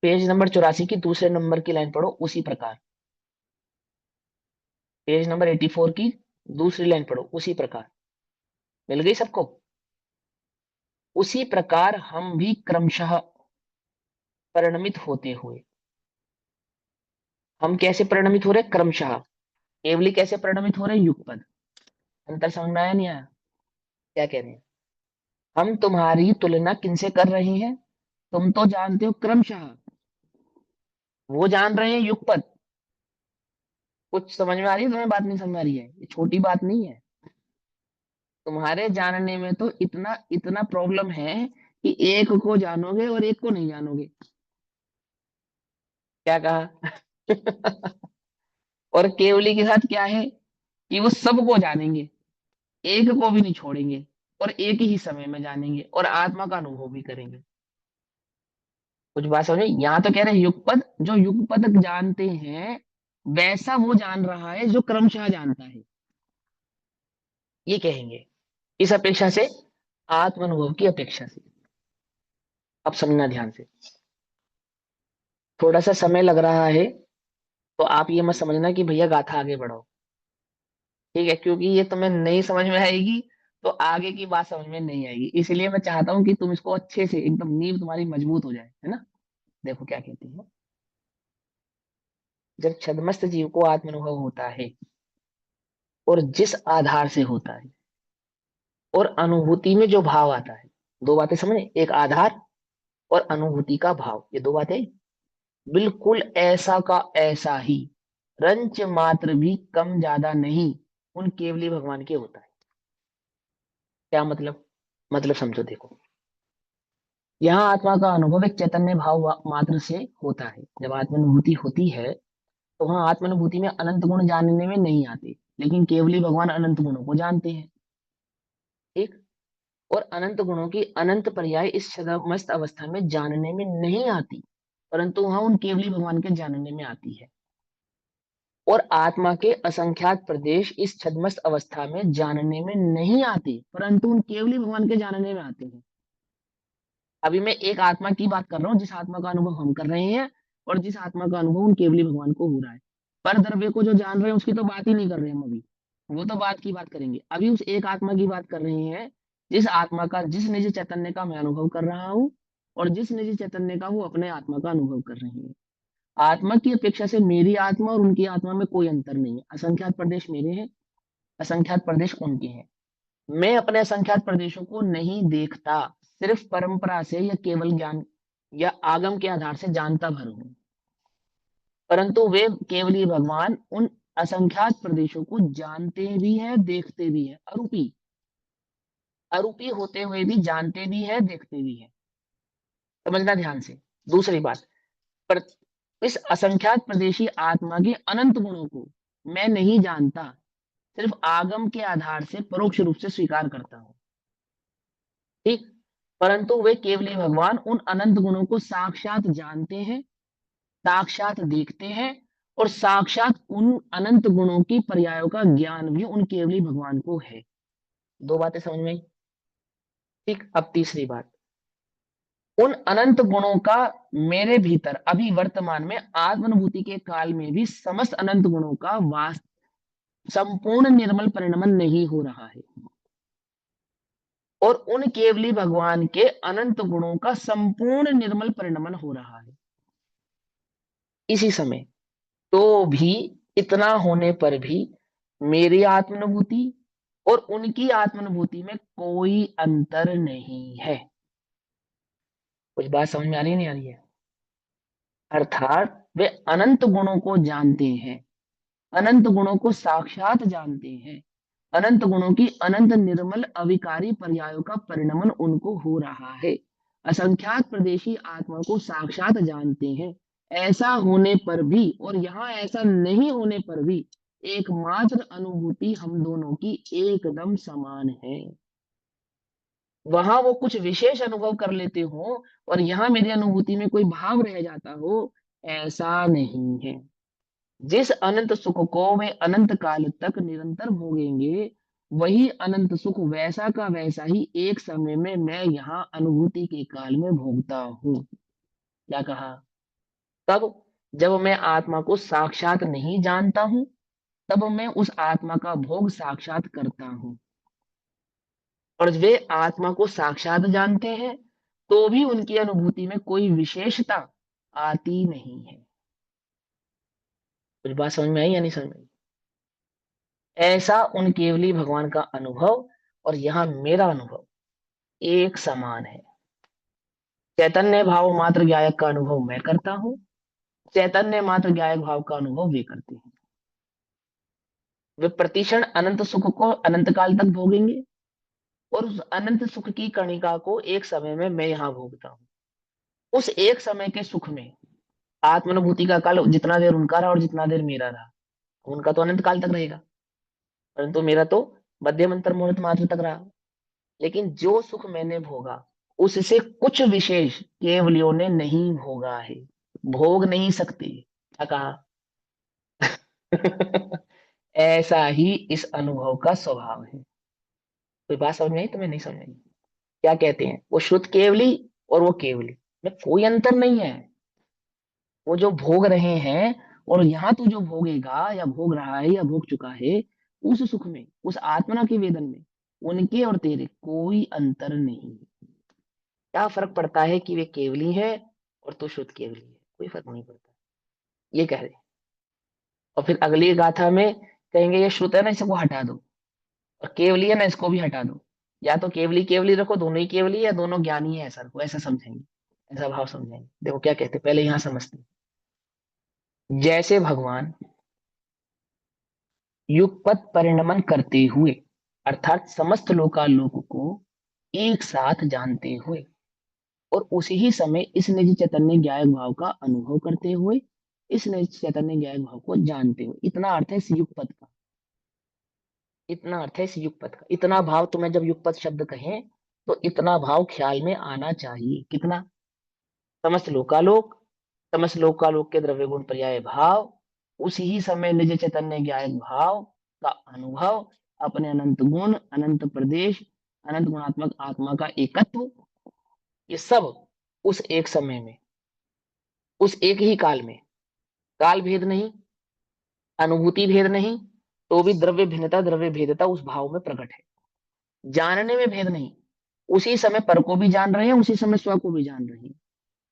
पेज नंबर 84 की दूसरे नंबर की लाइन पढ़ो, उसी प्रकार। पेज नंबर 84 की दूसरी लाइन पढ़ो, उसी प्रकार। मिल गई सबको। उसी प्रकार हम भी क्रमशः परिणमित होते हुए। हम कैसे परिणमित हो रहे, क्रमशः। केवली कैसे परिणमित हो रहे, युगपद। अंतर समझ में आया नहीं आया, क्या कह रहे हैं। हम तुम्हारी तुलना किनसे कर रहे हैं, तुम तो जानते हो क्रमशः, वो जान रहे हैं युगपद। कुछ समझ में आ रही है तुम्हें बात, नहीं समझ में आ रही है, ये छोटी बात नहीं है। तुम्हारे जानने में तो इतना इतना प्रॉब्लम है कि एक को जानोगे और एक को नहीं जानोगे। क्या कहा और केवली के साथ क्या है कि वो सबको जानेंगे, एक को भी नहीं छोड़ेंगे, और एक ही समय में जानेंगे और आत्मा का अनुभव भी करेंगे। कुछ बात समझे। यहाँ तो कह रहे हैं युगपद, जो युगपद जानते हैं वैसा वो जान रहा है जो क्रमशः जानता है, ये कहेंगे। इस अपेक्षा से, आत्म अनुभव की अपेक्षा से। अब समझना ध्यान से। थोड़ा सा समय लग रहा है तो आप ये मत समझना कि भैया गाथा आगे बढ़ाओ, ठीक है, क्योंकि ये तुम्हें नहीं समझ में आएगी तो आगे की बात समझ में नहीं आएगी। इसलिए मैं चाहता हूं कि तुम इसको अच्छे से, एकदम नींव तुम्हारी मजबूत हो जाए, है ना। देखो क्या कहती है। जब छद्मस्त जीव को आत्म अनुभव होता है, और जिस आधार से होता है, और अनुभूति में जो भाव आता है, दो बातें समझे, एक आधार और अनुभूति का भाव, ये दो बातें बिल्कुल ऐसा का ऐसा ही, रंच मात्र भी कम ज्यादा नहीं, उन केवली भगवान के होता है। क्या मतलब, मतलब समझो देखो। यहाँ आत्मा का अनुभव एक चैतन्य भाव मात्र से होता है। जब आत्मानुभूति होती है तो वहां आत्मानुभूति में अनंत गुण जानने में नहीं आते, लेकिन केवली भगवान अनंत गुणों को जानते हैं, ठीक। और अनंत गुणों की अनंत पर्याय इस छद्मस्त अवस्था में जानने में नहीं आती, परंतु वहां उन केवली भगवान के जानने में आती है। और आत्मा के असंख्यात प्रदेश इस छद्मस्त अवस्था में जानने में नहीं आते, परंतु उन केवली भगवान के जानने में आते हैं। अभी मैं एक आत्मा की बात कर रहा हूँ, जिस आत्मा का अनुभव हम कर रहे हैं, और जिस आत्मा का अनुभव उन केवली भगवान को हो रहा है। पर द्रव्य को जो जान रहे हैं उसकी तो बात ही नहीं कर रहे हम अभी, वो तो बात की बात करेंगे। अभी उस एक आत्मा की बात कर रहे हैं, जिस आत्मा का, जिस निज चैतन्य का मैं अनुभव कर रहा हूँ, और जिस निज चैतन्य का वो अपने आत्मा का अनुभव कर रहे हैं। आत्मा की अपेक्षा से मेरी आत्मा और उनकी आत्मा में कोई अंतर नहीं है। असंख्यात प्रदेश मेरे हैं, असंख्यात प्रदेश उनके हैं। मैं अपने असंख्यात प्रदेशों को नहीं देखता, सिर्फ परंपरा से या केवल ज्ञान या आगम के आधार से जानता भर हूं, परंतु वे केवली भगवान उन असंख्यात प्रदेशों को जानते भी हैं, देखते भी हैं। अरूपी, अरूपी होते हुए भी जानते भी है, देखते भी है। समझना ध्यान से। दूसरी बात, पर इस असंख्यात प्रदेशी आत्मा के अनंत गुणों को मैं नहीं जानता, सिर्फ आगम के आधार से परोक्ष रूप से स्वीकार करता हूं, ठीक। परंतु वे केवली भगवान उन अनंत गुणों को साक्षात जानते हैं, साक्षात देखते हैं, और साक्षात उन अनंत गुणों की पर्यायों का ज्ञान भी उन केवली भगवान को है। दो बातें समझ में आई, ठीक। अब तीसरी बात, उन अनंत गुणों का मेरे भीतर अभी वर्तमान में आत्मानुभूति के काल में भी समस्त अनंत गुणों का वास्त संपूर्ण निर्मल परिणमन नहीं हो रहा है। और उन केवली भगवान के अनंत गुणों का संपूर्ण निर्मल परिणमन हो रहा है इसी समय। तो भी इतना होने पर भी मेरी आत्मानुभूति और उनकी आत्मानुभूति में कोई अंतर नहीं है। कुछ बात समझ में आ रही है नहीं आ रही है? अर्थात वे अनंत गुणों को जानते हैं, अनंत गुणों को साक्षात जानते हैं, अनंत गुणों की अनंत निर्मल अविकारी पर्यायों का परिणमन उनको हो रहा है, असंख्यात प्रदेशी आत्मा को साक्षात जानते हैं। ऐसा होने पर भी और यहाँ ऐसा नहीं होने पर भी एकमात्र अनुभूति हम दोनों की एकदम समान है। वहां वो कुछ विशेष अनुभव कर लेते हो और यहाँ मेरी अनुभूति में कोई भाव रह जाता हो, ऐसा नहीं है। जिस अनंत सुख को वे अनंत काल तक निरंतर भोगेंगे, वही अनंत सुख वैसा का वैसा ही एक समय में मैं यहाँ अनुभूति के काल में भोगता हूँ। क्या कहा? तब जब मैं आत्मा को साक्षात नहीं जानता हूं, तब मैं उस आत्मा का भोग साक्षात करता हूं। और वे आत्मा को साक्षात जानते हैं तो भी उनकी अनुभूति में कोई विशेषता आती नहीं है। कुछ बात समझ में आई या नहीं समझ में आई? ऐसा उन केवली भगवान का अनुभव और यहाँ मेरा अनुभव एक समान है। चैतन्य भाव मात्र ज्ञायक का अनुभव मैं करता हूं, चैतन्य मात्र ज्ञायक भाव का अनुभव वे करते हैं। वे प्रतिक्षण अनंत सुख को अनंत काल तक भोगेंगे और उस अनंत सुख की कणिका को एक समय में मैं यहाँ भोगता हूँ। उस एक समय के सुख में आत्मानुभूति का काल जितना देर उनका रहा और जितना देर मेरा रहा, उनका तो अनंत काल तक रहेगा, परंतु मेरा तो मध्यम अंतर मुहूर्त मात्र तक रहा। लेकिन जो सुख मैंने भोगा उससे कुछ विशेष केवलियों ने नहीं भोगा है, भोग नहीं सकते। क्या कहा? ऐसा ही इस अनुभव का स्वभाव है। कोई बात समझ में आई? तुम्हें नहीं समझ आई? क्या कहते हैं? वो शुद्ध केवली और वो केवली में कोई अंतर नहीं है। वो जो भोग रहे हैं और यहाँ तू जो भोगेगा या भोग रहा है या भोग चुका है, उस सुख में, उस आत्मना के वेदन में उनके और तेरे कोई अंतर नहीं है। क्या फर्क पड़ता है कि वे केवली है और तू शुद्ध केवली है? कोई फर्क नहीं पड़ता, ये कह रहे। और फिर अगली गाथा में कहेंगे ये श्रुत है ना, इसको हटा दो, और केवली है ना, इसको भी हटा दो। या तो केवली केवली रखो, दोनों ही केवली है, या दोनों ज्ञानी है, ऐसा रखो, ऐसा समझेंगे, ऐसा भाव समझेंगे। देखो क्या कहते हैं, पहले यहां समझते हैं। जैसे भगवान युगपत परिणमन करते हुए अर्थात समस्त लोकालोक को एक साथ जानते हुए और उसी ही समय इस निज चैतन्य ज्ञायक भाव का अनुभव करते हुए इस निज चैतन्य ज्ञायक भाव को जानते हुए, इतना अर्थ है इस युगपत का। इतना अर्थ है इस युगपत का। इतना भाव तुम्हें जब युगपत शब्द कहें तो इतना भाव ख्याल में आना चाहिए। कितना? समस्त लोकालोक, समस्त लोकालोक के द्रव्य गुण पर्याय भाव, उसी ही समय निज चैतन्य ज्ञायक भाव का अनुभव, अपने अनंत गुण, अनंत प्रदेश, अनंत गुणात्मक आत्मा का एकत्व, ये सब उस एक समय में, उस एक ही काल में, काल भेद नहीं, अनुभूति भेद नहीं, तो भी द्रव्य भिन्नता, द्रव्य भेदता उस भाव में प्रकट है। जानने में भेद नहीं, उसी समय पर को भी जान रहे हैं, उसी समय स्व को भी जान रहे हैं।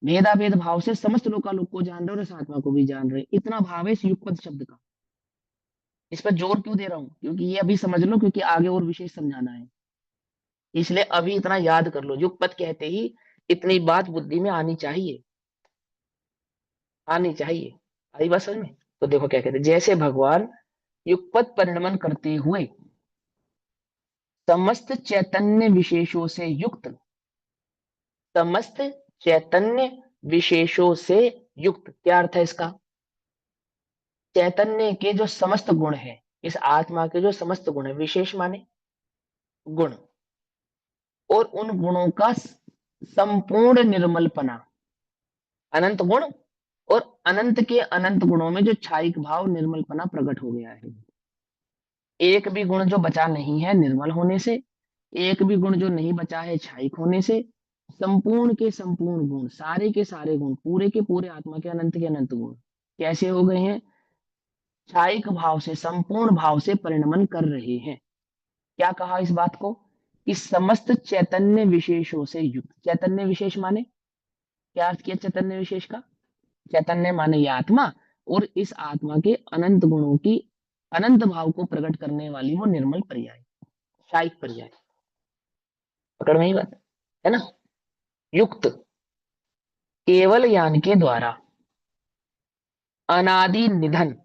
भेदा भेद भाव से समस्त लोकालोक को जान रहे हैं और इस आत्मा को भी जान रहे हैं। इतना भाव है इस युगपद शब्द का। इस पर जोर क्यों दे रहा हूं? क्योंकि ये अभी समझ लो, क्योंकि आगे और विशेष समझाना है, इसलिए अभी इतना याद कर लो। युगपद कहते ही इतनी बात बुद्धि में आनी चाहिए, आनी चाहिए। आई बात समझ में? तो देखो क्या कहते हैं। जैसे भगवान युगपत परिणमन करते हुए समस्त चैतन्य विशेषों से युक्त, समस्त चैतन्य विशेषों से युक्त, क्या अर्थ है इसका? चैतन्य के जो समस्त गुण है, इस आत्मा के जो समस्त गुण है, विशेष माने गुण, और उन गुणों का संपूर्ण निर्मलपना, अनंत गुण और अनंत के अनंत गुणों में जो छायिक भाव निर्मलपना प्रकट हो गया है। एक भी गुण जो बचा नहीं है निर्मल होने से, एक भी गुण जो नहीं बचा है छायिक होने से, संपूर्ण के संपूर्ण गुण, सारे के सारे गुण, पूरे के पूरे आत्मा के अनंत गुण कैसे हो गए हैं? छायिक भाव से, संपूर्ण भाव से परिणमन कर रहे हैं। क्या कहा इस बात को? कि समस्त चैतन्य विशेषों से युक्त। चैतन्य विशेष माने क्या अर्थ किया चैतन्य विशेष का? चैतन्य माने ये आत्मा, और इस आत्मा के अनंत गुणों की अनंत भाव को प्रकट करने वाली वो निर्मल पर्याय, शायिक पर्याय। पकड़ में ही बात है ना? युक्त केवल ज्ञान के द्वारा अनादि निधन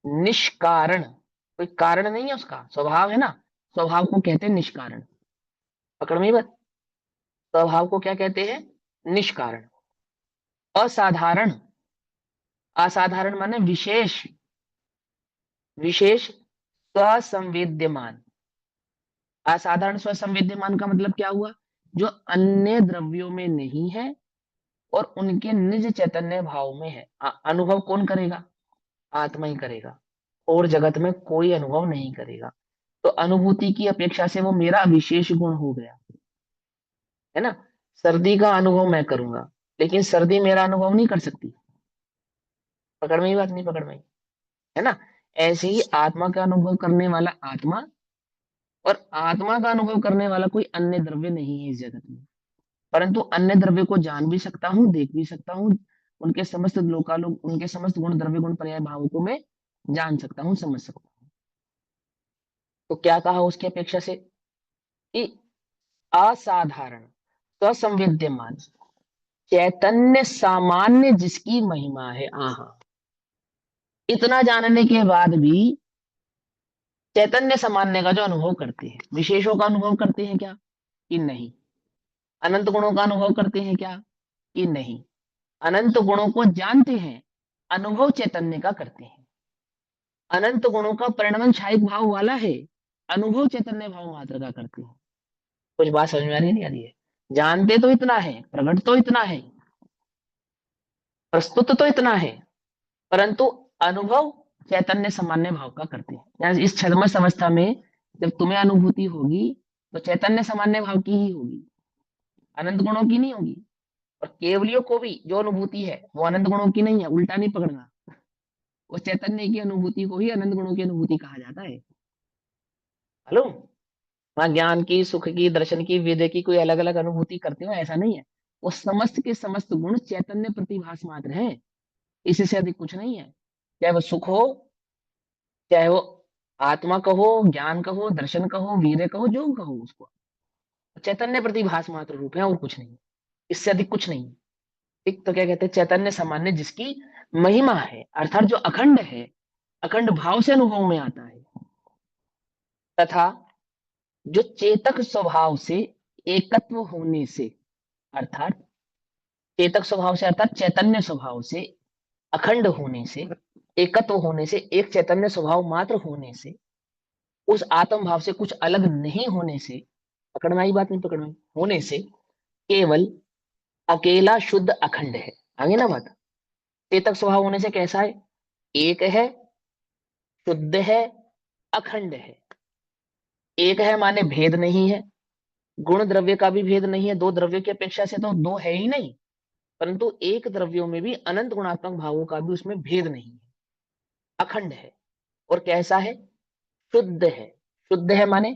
निष्कारण, कोई कारण नहीं है उसका, स्वभाव है ना, स्वभाव को कहते हैं निष्कारण। पकड़ में ही बात? स्वभाव को क्या कहते हैं? निष्कारण। असाधारण, असाधारण माने विशेष, विशेष स्वसंवेद्यमान। असाधारण स्वसंवेद्यमान का मतलब क्या हुआ? जो अन्य द्रव्यों में नहीं है और उनके निज चैतन्य भाव में है। अनुभव कौन करेगा? आत्मा ही करेगा, और जगत में कोई अनुभव नहीं करेगा। तो अनुभूति की अपेक्षा से वो मेरा विशेष गुण हो गया, है ना? सर्दी का अनुभव मैं करूंगा, लेकिन सर्दी मेरा अनुभव नहीं कर सकती। पकड़ में ही बात? नहीं पकड़ में ही? है ना? ऐसे ही आत्मा का अनुभव करने वाला आत्मा, और आत्मा का अनुभव करने वाला कोई अन्य द्रव्य नहीं है इस जगत में। परंतु अन्य द्रव्य को जान भी सकता हूँ, देख भी सकता हूँ, उनके समस्त लोकालोक, उनके समस्त गुण, द्रव्य गुण पर्याय भावों को मैं जान सकता हूँ, समझ सकता हूँ। तो क्या कहा उसकी अपेक्षा से? कि असाधारण स्वसंवेद्यमान चैतन्य सामान्य जिसकी महिमा है। आहा, इतना जानने के बाद भी चैतन्य सामान्य का जो अनुभव करते हैं, विशेषों का अनुभव करते हैं क्या? कि नहीं। अनंत गुणों का अनुभव करते हैं क्या? कि नहीं। अनंत गुणों को जानते हैं, अनुभव चैतन्य का करते हैं। अनंत गुणों का परिणमन क्षायिक भाव वाला है, अनुभव चैतन्य भाव मात्र का करते हैं। कुछ बात समझ में आ रही है, नहीं आ रही है? जानते तो इतना है, प्रकट तो इतना है, प्रस्तुत तो इतना है, परंतु अनुभव चैतन्य सामान्य भाव का करते हैं। यानी इस छद्मस अवस्था में जब तुम्हें अनुभूति होगी तो चैतन्य सामान्य भाव की ही होगी, अनंत गुणों की नहीं होगी। और केवलियों को भी जो अनुभूति है वो अनंत गुणों की नहीं है, उल्टा नहीं पकड़ना। वो चैतन्य की अनुभूति को ही अनंत गुणों की अनुभूति कहा जाता है। हेलो? वहां ज्ञान की, सुख की, दर्शन की, वेद की कोई अलग अलग अनुभूति करते हो ऐसा नहीं है। वो समस्त के समस्त गुण चैतन्य प्रतिभास मात्र है, इससे अधिक कुछ नहीं है। चाहे वो सुख हो, चाहे वो आत्मा कहो, ज्ञान कहो, दर्शन कहो, वीर्य कहो, जो कहो उसको, चैतन्य प्रतिभास मात्र रूप है और कुछ नहीं, इससे अधिक कुछ नहीं। एक तो क्या कहते हैं? चैतन्य सामान्य जिसकी महिमा है, अर्थात जो अखंड है, अखंड भाव से अनुभव में आता है, तथा जो चेतक स्वभाव से एकत्व होने से, अर्थात चेतक स्वभाव से अर्थात चैतन्य स्वभाव से अखंड होने से, एकत्व होने से, एक चैतन्य स्वभाव मात्र होने से, उस आत्म भाव से कुछ अलग नहीं होने से, पकड़ में आई बात? नहीं पकड़ में? होने से केवल अकेला शुद्ध अखंड है। आगे ना बात? चेतक स्वभाव होने से कैसा है? एक है, शुद्ध है, अखंड है। एक है माने भेद नहीं है, गुण द्रव्य का भी भेद नहीं है, दो द्रव्यों की अपेक्षा से तो दो है ही नहीं, परंतु एक द्रव्यों में भी अनंत गुणात्मक भावों का भी उसमें भेद नहीं है, अखंड है। और कैसा है? शुद्ध है। शुद्ध है माने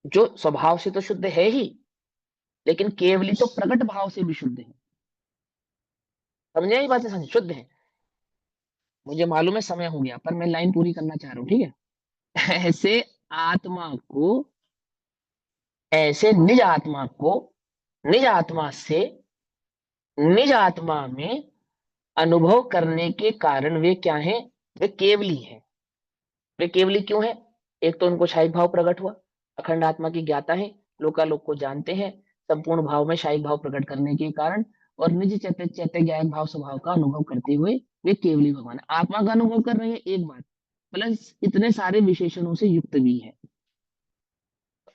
जो स्वभाव से तो शुद्ध है ही, लेकिन केवली तो प्रकट भाव से भी शुद्ध है। समझे ये बातें? समझ? शुद्ध है। मुझे मालूम है समय हो गया, पर मैं लाइन पूरी करना चाह रहा हूं, ठीक है? ऐसे आत्मा को, ऐसे निज आत्मा को, निज आत्मा से निज आत्मा में अनुभव करने के कारण वे क्या हैं? वे केवली हैं। वे केवली क्यों है? एक तो उनको शायिक भाव प्रकट हुआ, अखंड आत्मा की ज्ञाता है, लोकालोक को जानते हैं, संपूर्ण भाव में शायिक भाव प्रकट करने के कारण, और निज चैत्य चैत्य ज्ञान भाव स्वभाव का अनुभव करते हुए वे केवली भगवान आत्मा का अनुभव कर रहे हैं, एक बात, प्लस इतने सारे विशेषणों से युक्त भी है।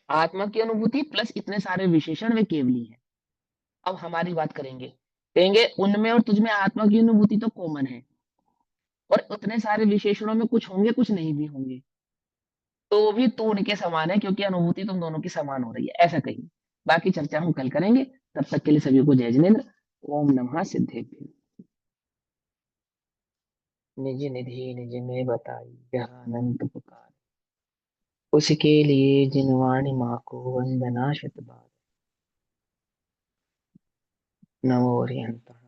आत्मा की अनुभूति प्लस इतने सारे विशेषण, वे केवली है। अब हमारी बात करेंगे, कहेंगे उनमें और तुझमें आत्मा की अनुभूति तो कॉमन है, और उतने सारे विशेषणों में कुछ होंगे, कुछ नहीं भी होंगे, तो भी तू उनके समान है, क्योंकि अनुभूति तुम दोनों की समान हो रही है, ऐसा कहिए। बाकी चर्चा हम कल करेंगे, तब तक के लिए सभी को जय जिनेन्द्र। ओम नमः सिद्धेभ्यो। निज निधि निज में बताई, जहाँ अनंत पुकार। उसके लिए जिनवाणी माँ को वंदना शतबार। नमो हरिहंता।